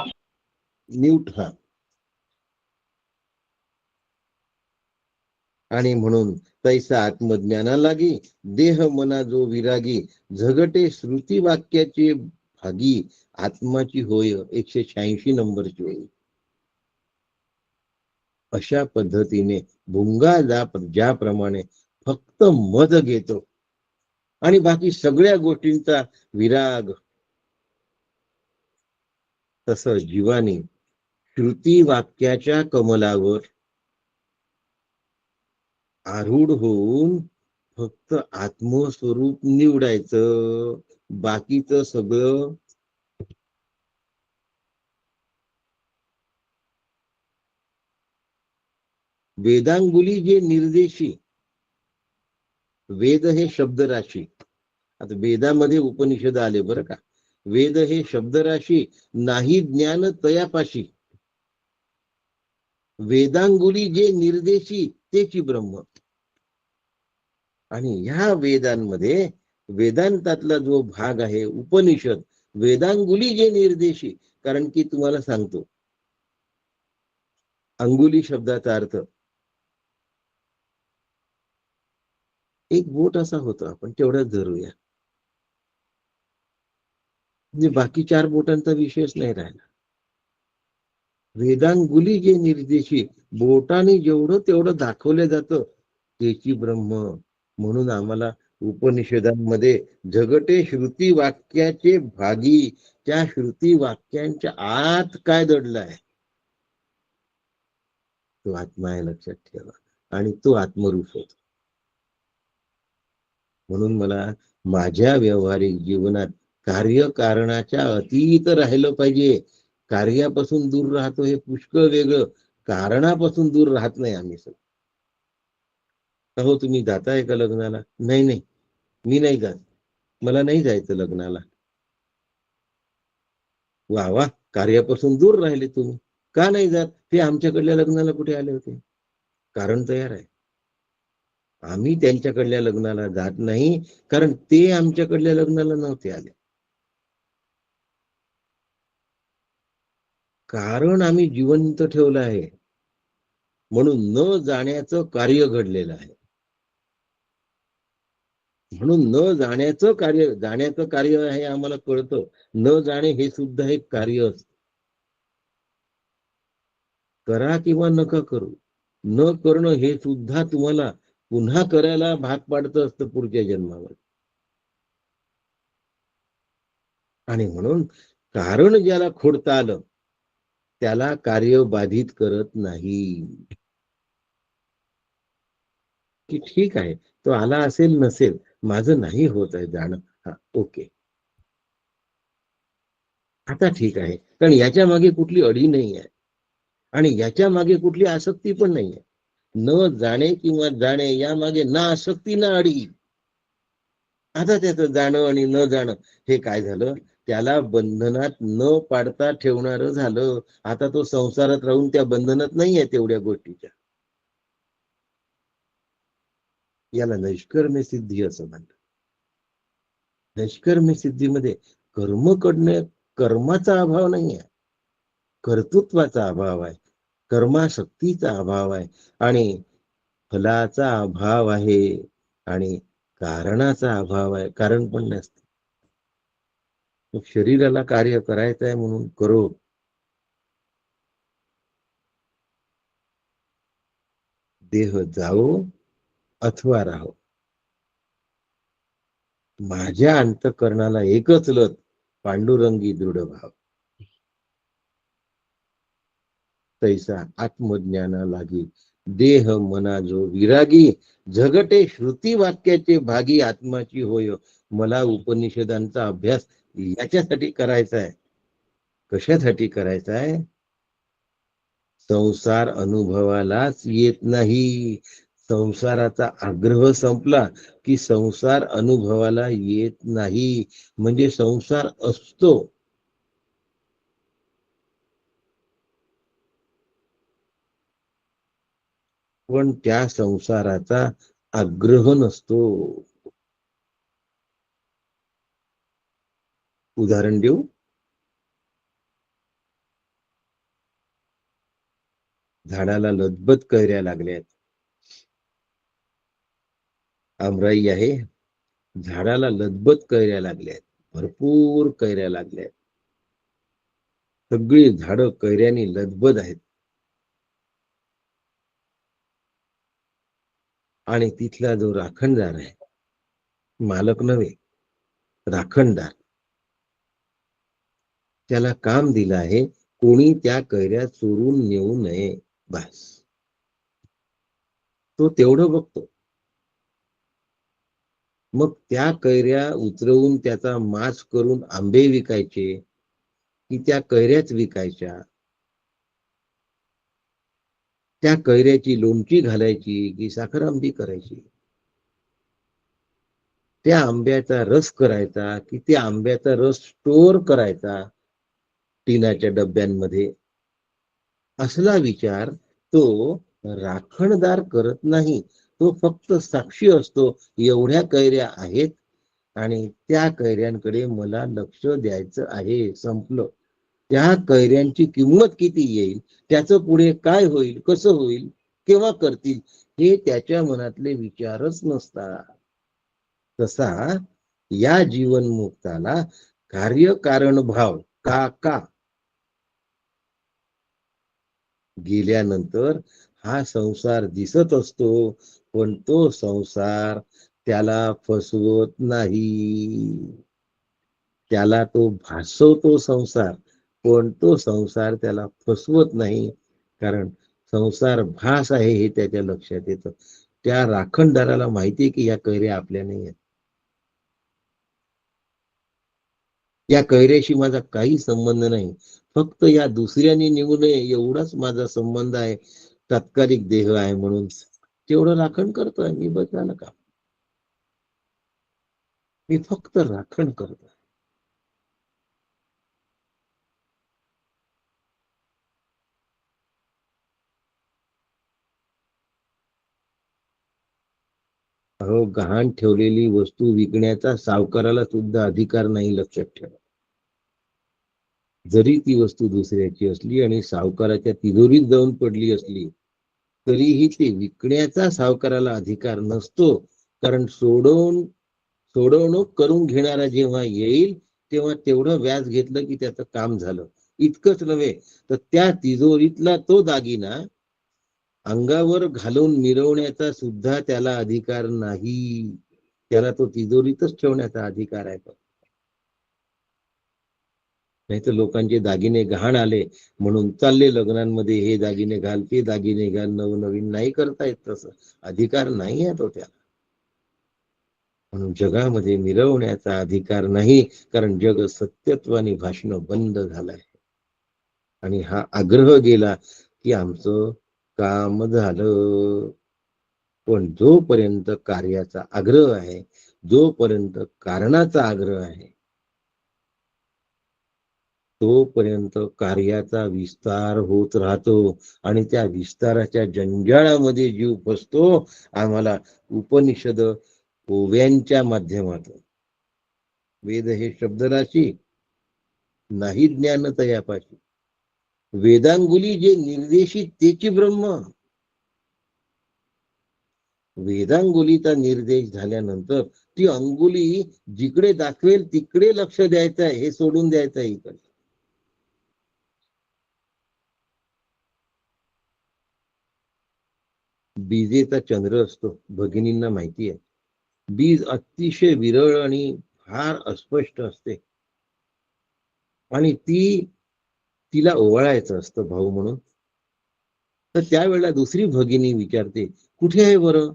म्यूट हा. आणि म्हणून तैसा आत्मज्ञाना लागी, देह मना जो विरागी, झगटे श्रुती वाक्याचे भागी, आत्माची होय 186 नंबरची होय. अशा पद्धतीने भुंगा ज्याप्रमाणे फक्त मद घेतो आणि बाकी सगळ्या गोष्टींचा विराग, तसं जीवानी श्रुती वाक्याच्या कमलावर आरूढ होऊन फक्त आत्मस्वरूप निवडायचं, बाकीचं सगळं वेदांगुली जे निर्देशी. वेद हे शब्दराशी. आता वेदामध्ये उपनिषद आले बरं का. वेद हे शब्दराशी, नाही ज्ञान तयापाशी. वेदांगुली जे निर्देशी तेची ब्रह्म. आणि ह्या वेदांमध्ये वेदांतातला जो भाग आहे उपनिषद, वेदांगुली जे निर्देशी. कारण की तुम्हाला सांगतो, अंगुली शब्दाचा अर्थ एक बोट असा होता, आपण तेवढ्याच धरूया, म्हणजे बाकी 4 बोटांचा विषयच नाही राहिला. वेदांगुली जे निर्देशी, बोटाने जेवढं तेवढं दाखवलं जातं त्याची ब्रह्म. म्हणून आम्हाला उपनिषदांमध्ये झगटे श्रुती वाक्याचे भागी, त्या श्रुती वाक्यांच्या आत काय दडलं आहे तो आत्मा आहे, लक्षात ठेवा. आणि तो आत्मरूप होतो. म्हणून मला माझ्या व्यावहारिक जीवनात कार्यकारणाच्या अतीत राहिलं पाहिजे. कार्यापासून दूर राहतो हे पुष्कळ वेगळं, कारणापासून दूर राहत नाही आम्ही सगळं. हो तुम्ही जाताय का लग्नाला? नाही नाही, मी नाही जात, मला नाही जायचं लग्नाला. वा वा, कार्यापासून दूर राहिले तुम्ही. का नाही जात? ते आमच्याकडल्या लग्नाला कुठे आले होते? कारण तयार आहे. आम्ही त्यांच्याकडल्या लग्नाला जात नाही, कारण ते आमच्याकडल्या लग्नाला नव्हते आले. कारण आम्ही जिवंत ठेवलं आहे, म्हणून न जाण्याचं कार्य घडलेलं आहे. म्हणून न जाण्याचं कार्य, जाण्याचं कार्य आहे आम्हाला कळतं. न जाणे हे सुद्धा एक कार्य असतं. करा किंवा नका करू, न करणं हे सुद्धा तुम्हाला पुन्हा करायला भाग पाडतं असतं पुढच्या जन्मावर. आणि म्हणून कारण ज्याला खोडता आलं त्याला कार्य बाधित करत नाही. की ठीक आहे, तो आला असेल नसेल, माझं नाही होत आहे जाणं, हा ओके, आता ठीक आहे. कारण याच्या मागे कुठली अडी नाही आहे, आणि याच्या मागे कुठली आसक्ती पण नाही आहे. न जाणे किंवा जाणे या मागे ना आसक्ती ना अडी. आता त्याचं जाणं आणि न जाणं हे काय झालं, त्याला बंधनात न पाडता ठेवणारं झालं. आता तो संसारात राहून त्या बंधनात नाहीये तेवढ्या गोष्टीच्या. याला नैष्कर्म्य सिद्धी असं म्हणतात. नैष्कर्म्य सिद्धीमध्ये कर्म करणे, कर्माचा अभाव नाहीये, कर्तृत्वाचा अभाव आहे, कर्माशक्तीचा अभाव आहे आणि फलाचा अभाव आहे आणि कारणाचा अभाव आहे. कारण पण नसते. मग शरीराला कार्य करायचं आहे म्हणून करो. देह जाओ अथवा राहो. माझ्या अंतःकरणाला एकच लत, पांडुरंगी दृढ भाव. तैसा आत्मज्ञाना लागी देह मना जो विरागी, झगटे श्रुती वाक्याचे भागी आत्माची होय. मला उपनिषदांचा अभ्यास याच्यासाठी करायचा आहे. कशासाठी करायचा आहे? संसार अनुभवालाच येत नाही. संसाराचा आग्रह संपला की संसार अनुभवाला येत नाही. म्हणजे संसार असतो पण त्या संसाराचा आग्रह नसतो. उदाहरण देऊ. झाडाला लदबद कैऱ्या लागल्यात. आमराई आहे, झाडाला लदबद कैऱ्या लागल्यात, भरपूर कैऱ्या लागल्यात. सगळी झाडं कैऱ्यानी लदबद आहेत आणि तिथला जो राखणदार आहे, मालक नव्हे, राखणदार, त्याला काम दिलं आहे कोणी त्या कैऱ्या चोरून नेऊ नये. बस तो तेवढं बघतो. मग त्या कैऱ्या उतरवून त्याचा माच करून आंबे विकायचे की त्या कैऱ्याच विकायच्या, त्या कैऱ्याची लोणची घालायची की साखर आंबी करायची, त्या आंब्याचा रस करायचा की त्या आंब्याचा रस स्टोअर करायचा टिनाच्या डब्यांमध्ये. असला विचार तो राखणदार करत नाही. तो फक्त साक्षी असतो. एवढ्या कैऱ्या आहेत आणि त्या कैऱ्यांकडे मला लक्ष द्यायचं आहे, संपलं. त्या कैऱ्यांची किंमत किती येईल, त्याचं पुढे काय होईल, कसं होईल, केव्हा करतील, हे त्याच्या मनातले विचारच नसतात. तसा या जीवनमुक्ताला कार्यकारण भाव का गेल्यानंतर हा संसार दिसत असतो पण तो संसार त्याला फसवत नाही. त्याला तो भासवतो संसार पण तो संसार त्याला फसवत नाही. कारण संसार भास आहे हे त्याच्या लक्षात येतं. त्या राखणदाराला माहिती आहे की या कैऱ्या आपल्या नाही आहेत, या कैऱ्याशी माझा काही संबंध नाही, फक्त या दुसऱ्याने निघू नये एवढाच माझा संबंध आहे. तात्कालिक देह आहे म्हणून तेवढं राखण करतोय मी. बस झालं का? मी फक्त राखण करतोय. अहो, गहाण ठेवलेली वस्तू विकण्याचा सावकाराला सुद्धा अधिकार नाही, लक्षात ठेवा. जरी ती वस्तू दुसऱ्याची असली आणि सावकाराच्या तिजोरीत जाऊन पडली असली तरीही ते विकण्याचा सावकाराला अधिकार नसतो. कारण सोडवणूक करून घेणारा जेव्हा येईल तेव्हा तेवढं व्याज घेतलं की त्याचं काम झालं. इतकंच नव्हे तर त्या तिजोरीतला तो दागिना अंगावर घालून मिरवण्याचा सुद्धा त्याला अधिकार नाही. त्याला तो तिजोरीतच ठेवण्याचा अधिकार आहे. नाही तर लोकांचे दागिने गहाण आले म्हणून चालले लग्नांमध्ये हे दागिने घाल, ते दागिने घाल, नवनवीन नाही करता येत. तसं अधिकार नाही आहे तो त्याला. म्हणून जगामध्ये मिरवण्याचा अधिकार नाही, कारण जग सत्यत्वाने भाषण बंद झालंय आणि हा आग्रह गेला की आमचं काम झालं. पण जोपर्यंत कार्याचा आग्रह आहे, जोपर्यंत कारणाचा आग्रह आहे, तोपर्यंत कार्याचा विस्तार होत राहतो आणि त्या विस्ताराच्या जंजाळामध्ये जीव फसतो. आम्हाला उपनिषद ओव्यांच्या माध्यमातून, वेद हे शब्दराशी नाही ज्ञान तयापाशी, वेदांगुली जे निर्देशित तेची ब्रह्म. वेदांगुलीचा निर्देश झाल्यानंतर ती अंगुली जिकडे दाखवेल तिकडे लक्ष द्यायचं आहे, हे सोडून द्यायचं आहे इकडे. बीजेचा चंद्र असतो, भगिनींना माहिती आहे. बीज अतिशय विरळ आणि फार अस्पष्ट असते आणि तिला ओवाळायचं असतं भाऊ म्हणून. तर त्यावेळेला दुसरी भगिनी विचारते, कुठे आहे बरं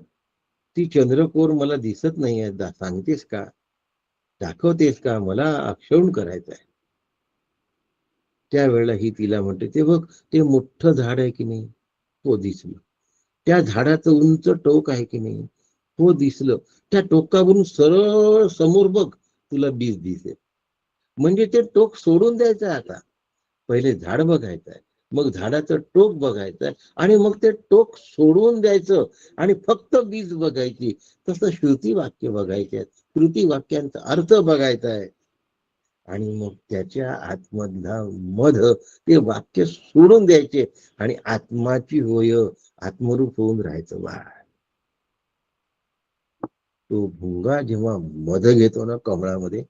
ती चंद्रकोर, मला दिसत नाही आहे, सांगतेस का, दाखवतेस का, मला अक्षौण करायचं आहे. त्यावेळेला ही तिला म्हणते, ते बघ ते मोठं झाड आहे की नाही, तो दिसलं. त्या झाडाचं उंच टोक आहे की नाही, तो दिसलं. त्या टोकावरून सरळ समोर बघ, तुला बीज दिसेल. म्हणजे ते टोक सोडून द्यायचं आहे. आता पहिले झाड बघायचं आहे, मग झाडाचं टोक बघायचं आहे आणि मग ते टोक सोडून द्यायचं आणि फक्त बीज बघायची. तसं श्रुती वाक्य बघायचे आहेत, श्रुती वाक्यांचा अर्थ बघायचा आहे आणि मग त्याच्या आतमधला मध ते वाक्य सोडून द्यायचे आणि आत्माची होय आत्मरूप होऊन राहायचं. वा, तो भुंगा जेव्हा मध घेतो ना कमळामध्ये,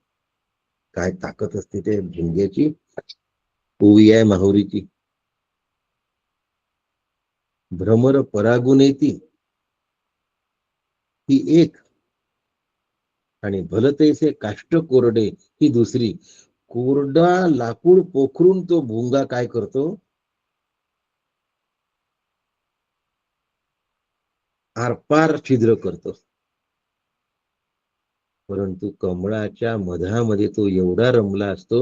काय ताकद असते ते भुंग्याची. ओवी आहे माहुरीची, भ्रमर परागुनेती ही एक आणि भलतेसे काष्ट कोरडे ही दुसरी. कोरडा लाकूड पोखरून तो भुंगा काय करतो, आरपार छिद्र करतो. परंतु कमळाच्या मधामध्ये तो एवढा रमला असतो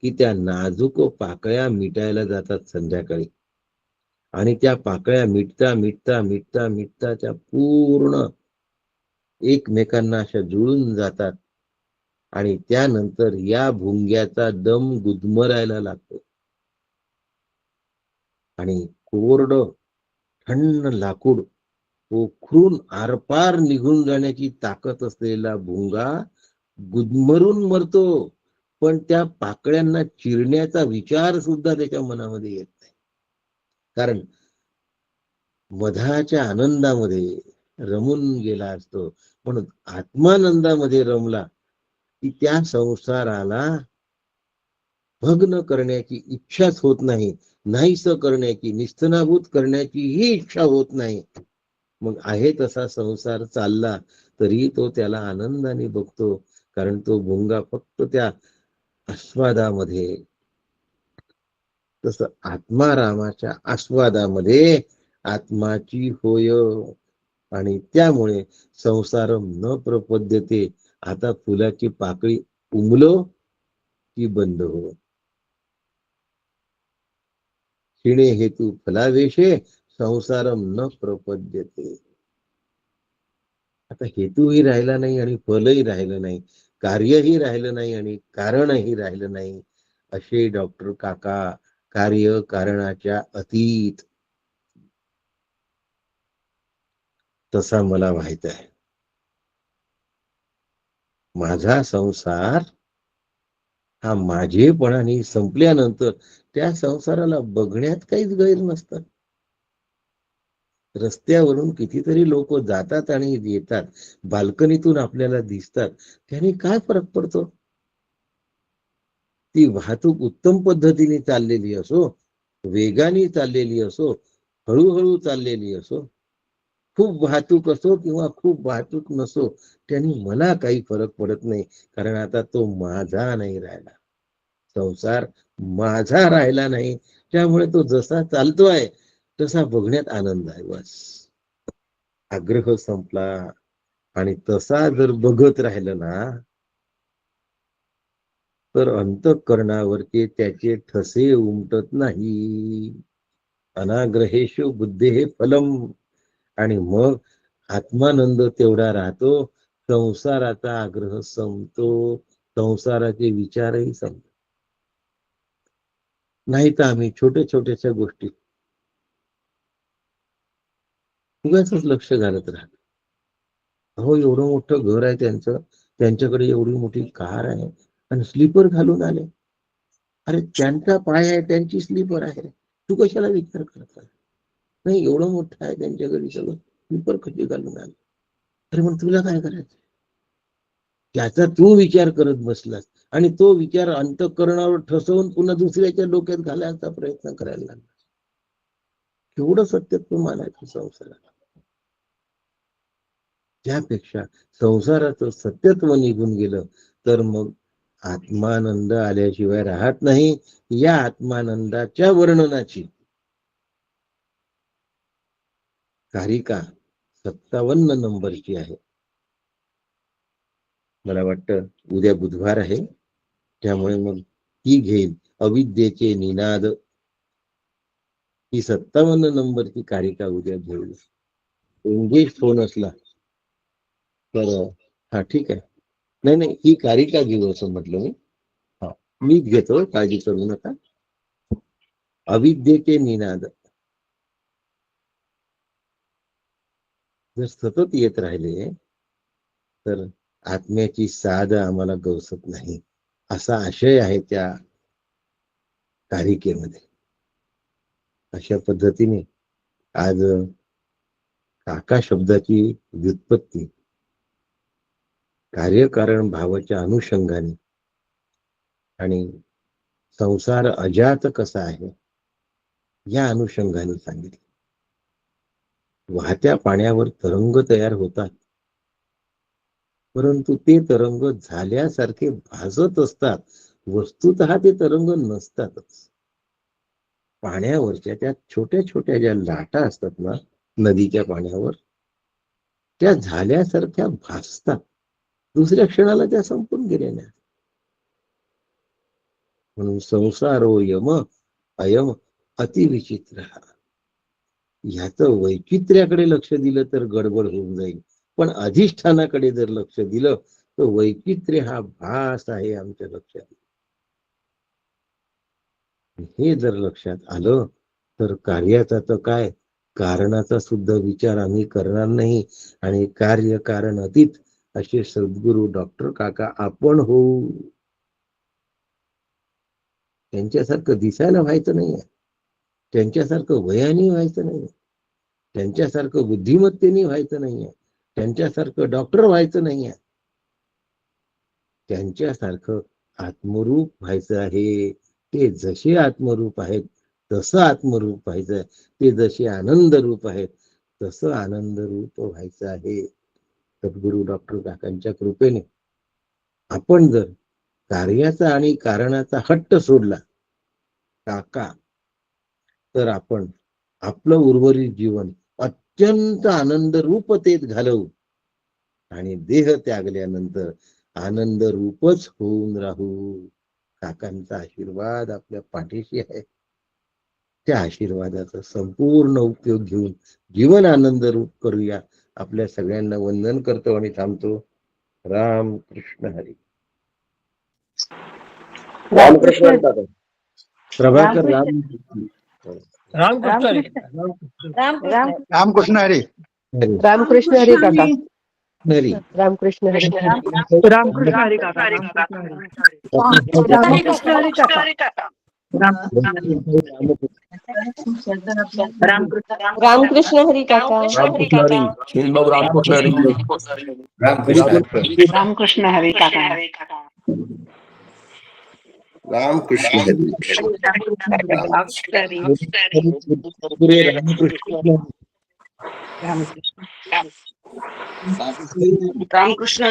की त्या नाजूक पाकळ्या मिटायला जातात संध्याकाळी आणि त्या पाकळ्या मिटता मिटता मिटता मिटता त्या पूर्ण एकमेकांना अशा जुळून जातात आणि त्यानंतर या भुंग्याचा दम गुदमरायला लागतो आणि कोरड थंड लाकूड पोखरून आरपार निघून जाण्याची ताकद असलेला भुंगा गुदमरून मरतो. पण त्या पाकळ्यांना चिरण्याचा विचार सुद्धा त्याच्या मनामध्ये येत नाही, कारण मधाच्या आनंदामध्ये रमून गेला असतो. म्हणून आत्मानंदामध्ये रमला की त्या संसाराला भग्न करण्याची इच्छाच होत नाही, नाहीस करण्याची, निस्तनाभूत करण्याची ही इच्छा होत नाही. मग आहे तसा संसार चालला तरी तो त्याला आनंदाने बघतो, कारण तो भुंगा फक्त त्या आस्वादामध्ये. तसं आत्मारामाच्या आस्वादामध्ये आत्माची होय आणि त्यामुळे संसार न प्रपद्यते. आता फुलाची पाकळी उमलो की बंद हो, क्षीणे हेतू फलावेशे संसारम न प्रपद्यते. आता हेतूही राहिला नाही आणि फलही राहिलं नाही, कार्यही राहिलं नाही आणि कारणही राहिलं नाही. असे डॉक्टर काका कार्य कारणाच्या अतीत. तसा मला माहित आहे. माझा संसार हा माझेपणाने संपल्यानंतर त्या संसाराला बघण्यात काहीच गैर नसतं. रस्त्यावरून कितीतरी लोक जातात आणि येतात, बाल्कनीतून आपल्याला दिसतात, त्याने काय फरक पडतो. ती वाहतूक उत्तम पद्धतीने चाललेली असो, वेगाने चाललेली असो, हळूहळू चाललेली असो, खूप वाहतूक असो किंवा खूप वाहतूक नसो, त्याने मला काही फरक पडत नाही, कारण आता तो माझा नाही राहिला, संसार माझा राहिला नाही. त्यामुळे तो जसा चालतोय तसा बघण्यात आनंद आहे. बस आग्रह संपला आणि तसा जर बघत राहिलं ना तर अंतःकरणावरचे त्याचे ठसे उमटत नाही. अनाग्रहेषु बुद्धेः फलम. आणि मग आत्मानंद तेवढा राहतो, संसाराचा आग्रह संपतो, संसाराचे विचारही संपतो. नाही तर आम्ही छोट्या छोट्याशा गोष्टी उगाच लक्ष घालत राहतो. अहो एवढं मोठं घर आहे त्यांचं, त्यांच्याकडे एवढी मोठी कार आहे आणि स्लीपर घालून आले. अरे त्यांचा पाय आहे, त्यांची स्लीपर आहे, तू कशाला विचार करता? नाही एवढं मोठं आहे त्यांच्या घरी, सगळं स्लीपर कशी घालून आले? अरे मग तुला काय करायचं? त्याचा तू विचार करत बसलास आणि तो विचार अंतःकरणावर ठसवून पुन्हा दुसऱ्याच्या डोक्यात घालायचा प्रयत्न करायला लागला. केवढं सत्यत्व मानायचं संसाराला? त्यापेक्षा संसाराचं सत्यत्व निघून गेलं तर मग आत्मानंद आल्याशिवाय राहत नाही. या आत्मानंदाच्या वर्णनाची कारिका 57 नंबरची आहे. मला वाटतं उद्या बुधवार आहे, त्यामुळे मग ती घेईल. अविद्येचे निनाद ही 57 नंबरची कारिका उद्या घेईल. एंगेज फोन असला तर हा ठीक आहे. नाही ही कारिका घेऊ असं म्हटलं मी. हा मीच घेतो, काळजी करू नका. अविद्येचे निनाद जर सतत येत राहिले तर आत्म्याची साध आम्हाला गवसत नाही, असा आशय आहे त्या कारिकेमध्ये. अशा पद्धतीने आज काका शब्दाची व्युत्पत्ती कार्यकारण भावाच्या अनुषंगाने आणि संसार अजात कसा आहे या अनुषंगाने सांगितले. वाहत्या पाण्यावर तरंग तयार होतात, परंतु ते तरंग झाल्यासारखे भासत असतात. वस्तुतः ते तरंग नसतातच. पाण्यावरच्या त्या छोट्या छोट्या ज्या लाटा असतात ना नदीच्या पाण्यावर, त्या झाल्यासारख्या भासतात, दुसऱ्या क्षणाला त्या संपून गेलेल्या. म्हणून संसारो यम अयम अतिविचित्र. ह्याचं वैचित्र्याकडे लक्ष दिलं तर गडबड होऊन जाईल, पण अधिष्ठानाकडे जर लक्ष दिलं तर वैचित्र्य हा भास आहे आमच्या लक्षात. हे जर लक्षात आलं तर कार्याचा तर काय, कारणाचा सुद्धा विचार आम्ही करणार नाही. आणि कार्य कारण अतीत असे सद्गुरू डॉक्टर काका आपण होऊ. त्यांच्यासारखं दिसायला व्हायचं नाहीये, त्यांच्यासारखं वयाने व्हायचं नाहीये, त्यांच्यासारखं बुद्धिमत्तेने व्हायचं नाहीये, त्यांच्यासारखं डॉक्टर व्हायचं नाहीये. त्यांच्यासारखं आत्मरूप व्हायचं आहे. ते जसे आत्मरूप आहेत तसं आत्मरूप व्हायचं आहे. ते जसे आनंद रूप आहेत तसं आनंद रूप व्हायचं आहे. सद्गुरू डॉक्टर काकांच्या कृपेने आपण जर कार्याचा आणि कारणाचा हट्ट सोडला काका, तर आपण आपलं उर्वरित जीवन अत्यंत आनंद रूपतेत घालवू आणि देह त्यागल्यानंतर आनंद रूपच होऊन राहू. काकांचा आशीर्वाद आपल्या पाठीशी आहे. त्या आशीर्वादाचा संपूर्ण उपयोग घेऊन जीवन आनंद रूप करूया. आपल्या सगळ्यांना वंदन करतो आणि थांबतो. राम कृष्ण हरी. प्रभाकर रामकृष्ण हरी. रामकृष्ण हरी काका. हरी. रामकृष्ण हरी. रामकृष्ण हरी काका. रामकृष्ण हरी काका. रामकृष्ण हरी काका. रामकृष्ण हरी काका. रामकृष्ण हरी. रामकृष्ण हरी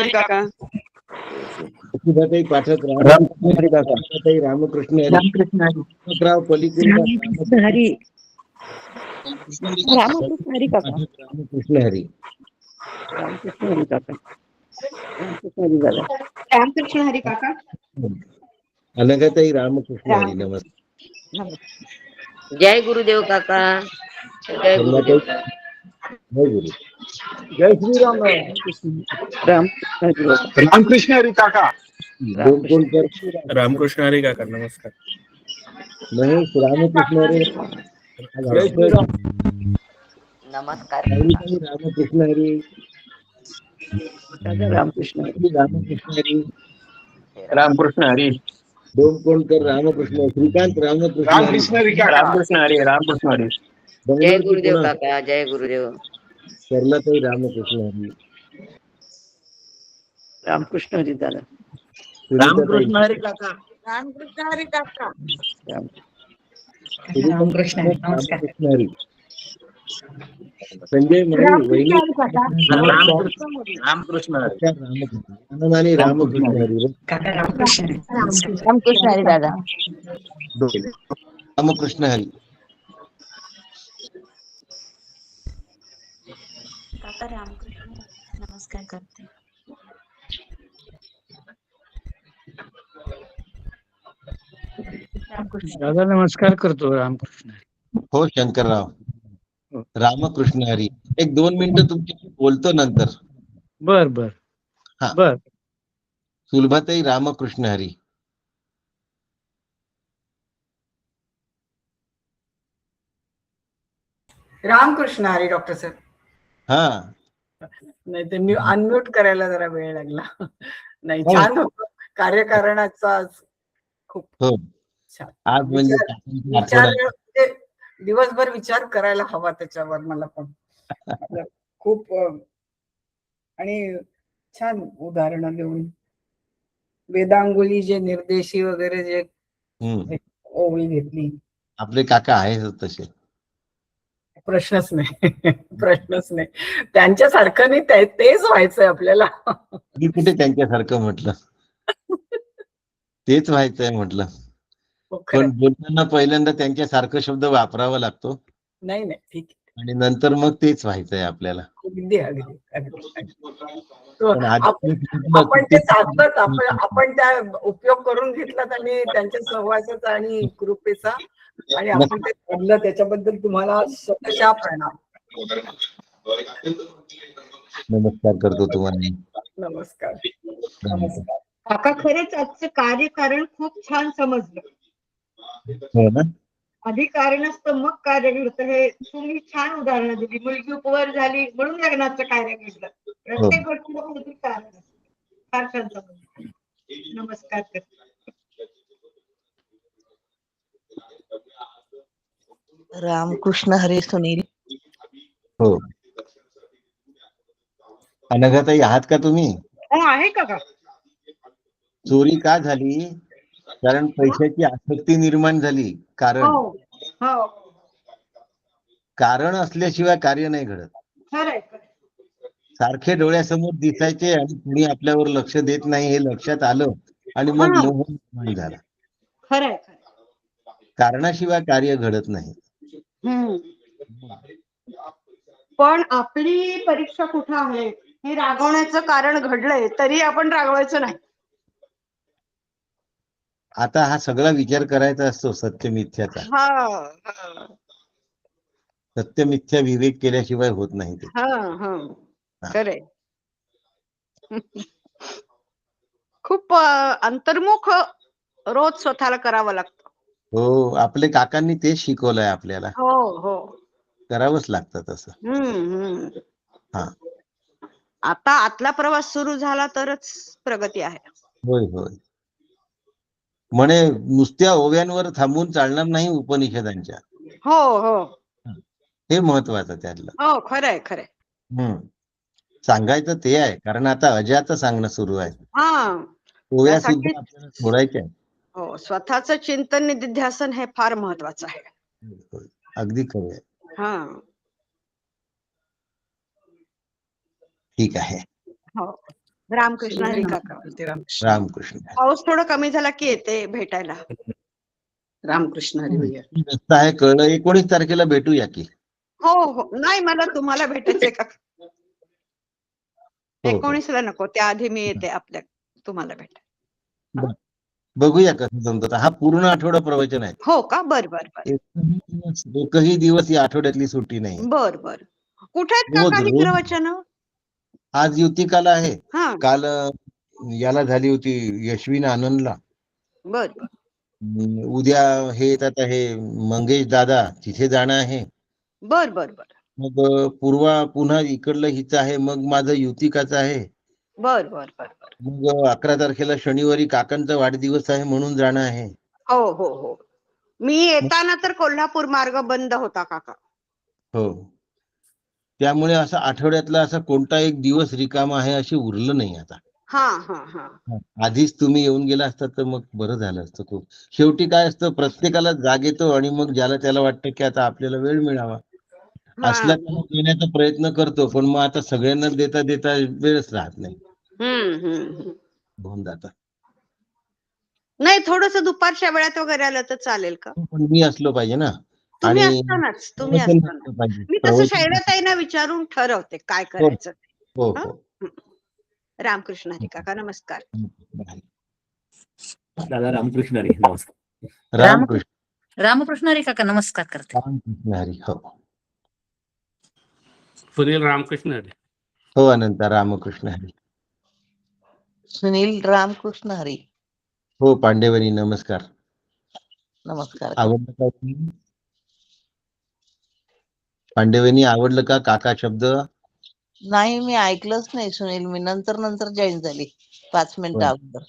काका. पाठक रामकृष्ण राव पलीकडे हरी. रामकृष्ण हरी काका. रामकृष्ण हरी. रामकृष्ण हरी काका. रामकृष्ण हरी काका. अनघाताई रामकृष्ण हरी. नमस्कार. जय गुरुदेव काका. जय गुरुदेव. जय गुरु. जय श्रीराम. रामकृष्ण हरी काका. कोण कोण रामकृष्ण हरी काका. नमस्कार. महेश रामकृष्ण हरी. जय श्रीराम. नमस्कार साईताई रामकृष्ण हरी. दादा रामकृष्ण हरी. रामकृष्ण हरी. रामकृष्ण हरी. डोमकोणकर रामकृष्ण. श्रीकांत रामकृष्ण हरी. रामकृष्ण हरी. रामकृष्ण हरी. रामकृष्ण हरी. जय बंगलोरची गुरुदेव पुन्हा काका, जय गुरुदेव. सरलाताई रामकृष्ण हरी. रामकृष्ण हरी दादा. सुनीताताई रामकृष्ण हरी काका. रामकृष्ण हरी काका. रामकृष्ण हरी. नमस्कार. रामकृष्ण हरी. संजय माळी वहिनी रामकृष्ण हरी. आनंदाने रामकृष्ण हरी. काका रामकृष्ण हरी. रामकृष्ण हरी दादा. रामकृष्ण हरी. काका रामकृष्ण नमस्कार करते. दादा नमस्कार करतो. रामकृष्ण हरी. हो शंकरराव. रामकृष्ण हरी. एक 2 मिनिटं तुमच्याशी बोलतो नंतर. बर बर. हा. बर. सुलभाताई रामकृष्ण हरी. रामकृष्ण हरी डॉक्टर साहेब. हा नाही तर मी अनम्यूट करायला जरा वेळ लागला. नाही छान होतं कार्यकारणाचा आज खूप हो. छान. आज म्हणजे विचार म्हणजे दिवसभर विचार करायला हवा त्याच्यावर मला पण खूप आणि छान उदाहरणं घेऊन वेदांगुली जे निर्देशी वगैरे जे ओळी घेतली. आपले काका आहेत तसे. प्रश्नच नाही. प्रश्नच नाही. त्यांच्यासारखं नाही तेच व्हायचंय आपल्याला. मी कुठे त्यांच्यासारखं म्हटलं. तेच व्हायचंय म्हटलं. पण बोलताना पहिल्यांदा त्यांच्यासारखं शब्द वापरावा लागतो. नाही नाही ठीक आहे. आणि नंतर मग तेच व्हायचंय आपल्याला. अगदी अगदी अगदी. पण आपण ते साधतात. आपण त्या उपयोग करून घेतलात आणि त्यांच्या सहवासाचा आणि कृपेचा आणि आपण ते बोललं त्याच्याबद्दल तुम्हाला स्वतःच्या प्रणाम. नमस्कार करतो तुम्हाला. नमस्कार. नमस्कार. काका खरंच आजचं कार्यकारण खूप छान समजलं. हो ना. आधी कारण असतं मग कार्य घडतं हे तुम्ही छान उदाहरणं दिली. मुलगी उपवर झाली म्हणून लग्नाचं कार्य घडलं. प्रत्येक गोष्टीला काहीतरी कारण असतं. फार छान समजलं. नमस्कार करते. रामकृष्ण हरी सोनेरी. हो. अनघाताई आहात का तुम्ही? हो आहे काका. चोरी का झाली? कारण पैशाची आसक्ती निर्माण झाली. कारण असल्याशिवाय कार्य नाही घडत. सारखे डोळ्यासमोर दिसायचे आणि कुणी आपल्यावर लक्ष देत नाही हे लक्षात आलं आणि मग मोह निर्माण झाला. खरंय. कारणाशिवाय कार्य घडत नाही. पण आपली परीक्षा कुठं आहे हे रागवण्याचं कारण घडलंय तरी आपण रागवायचं नाही. आता हा सगळा विचार करायचा असतो सत्यमिथ्याचा. सत्यमिथ्या विवेक केल्याशिवाय होत नाही ते. खरंय. खूप अंतर्मुख रोज स्वतःला करावं लागतं. हो. आपले काकांनी तेच शिकवलंय आपल्याला. हो. करावंच लागतं तसं. हा. आता आतला प्रवास सुरू झाला तरच प्रगती आहे. होय होय. म्हणे नुसत्या ओव्यांवर थांबून चालणार नाही उपनिषदांच्या. हो. हे महत्वाचं त्यातलं. हो खरंय. सांगायचं ते आहे कारण आता अजाचं सांगणं सुरू आहे. ओव्या सुद्धा आपल्याला सोडायच्या. हो. स्वतःचं चिंतन निधिध्यासन हे फार महत्वाचं आहे. अगदी खरं आहे. ठीक आहे. हो. रामकृष्ण हरी काका. रामकृष्ण. पाऊस थोडं कमी झाला की येते भेटायला. रामकृष्ण हरी भैया. रस्ता आहे कळलं. 19 तारखेला भेटूया की. हो. नाही मला तुम्हाला भेटायचंय काका. 19ला नको. त्याआधी मी येते आपल्या तुम्हाला भेटायला. बघूया कसं जमतं. हा पूर्ण आठवडा प्रवचन आहे. हो का? बर. एकही दिवस या आठवड्यातली सुट्टी नाही. बर. कुठे आहेत काका ही प्रवचन? आज युतिकाला आहे. काल याला झाली होती यशवीन आनंदला. बर. उद्या हे येतात आहे मंगेश दादा, तिथे जाणं आहे. बर बर बर मग पूर्वा पुन्हा इकडलं हिचं आहे. मग माझं युतिकाचं आहे. बर बर बर बर मग 11 तारखेला शनिवारी काकांचा वाढदिवस आहे म्हणून जाणं आहे. हो हो हो. मी येताना तर कोल्हापूर मार्ग बंद होता काका. हो. त्यामुळे असं आठवड्यातला असा कोणता एक दिवस रिकामा आहे असे उरलं नाही आता. हा हा हा आधीच तुम्ही येऊन गेला असता तर मग बरं झालं असतं खूप. शेवटी काय असतं, प्रत्येकाला जाग येतो आणि मग ज्याला त्याला वाटतं की आता आपल्याला वेळ मिळावा. असला त्याला देण्याचा प्रयत्न करतो, पण मग आता सगळ्यांना देता देता वेळच राहत नाही, होऊन जातं. नाही थोडस दुपारच्या वेळात वगैरे आलं तर चालेल का? पण मी असलो पाहिजे ना. तुम्ही आणि असतानाच प्रवचन असलं पाहिजे. मी तसं प्रवचन शैलताईंना विचारून ठरवते काय करायचं ते. हो हं? हो. रामकृष्ण हरी काका नमस्कार. दादा रामकृष्ण हरी नमस्कार. रामकृष्ण रामकृष्ण हरी काका नमस्कार करते. रामकृष्ण हरी. हो सुनील रामकृष्ण हरी. हो अनंता रामकृष्ण हरी. सुनील रामकृष्ण हरी. हो पांडेवनी नमस्कार. नमस्कार. आवडलं का पांडेवनी, आवडलं का काका शब्द? नाही, मी ऐकलंच नाही सुनील. मी नंतर जॉईन झाली 5 मिनिटं अगोदर.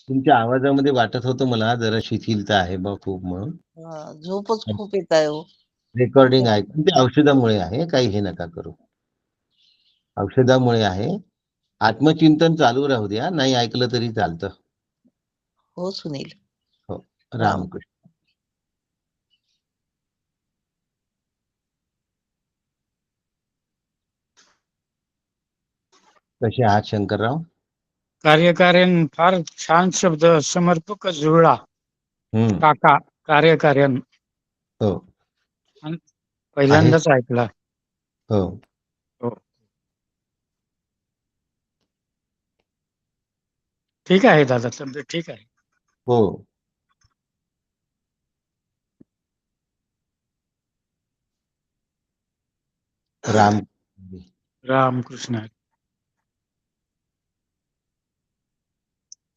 तुमच्या आवाजामध्ये वाटत होतं मला जरा शिथिलता आहे बा खूप म्हणून. झोपच खूप येत आहे हो. रेकॉर्डिंग आहे ते औषधामुळे आहे, काही हे नका करू. औषधामुळे आहे. आत्मचिंतन चालू राहू द्या, नाही ऐकलं तरी चालतं. हो सुनील. हो रामकृष्ण. कसे आहात शंकरराव? कार्यकार्यन फार छान शब्द, समर्पक जुळला. काका कार्यकार्यन हो पहिल्यांदाच ऐकला. हो हो ठीक आहे दादा, तब्येत ठीक आहे. हो. राम रामकृष्ण हरी.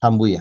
थांबूया.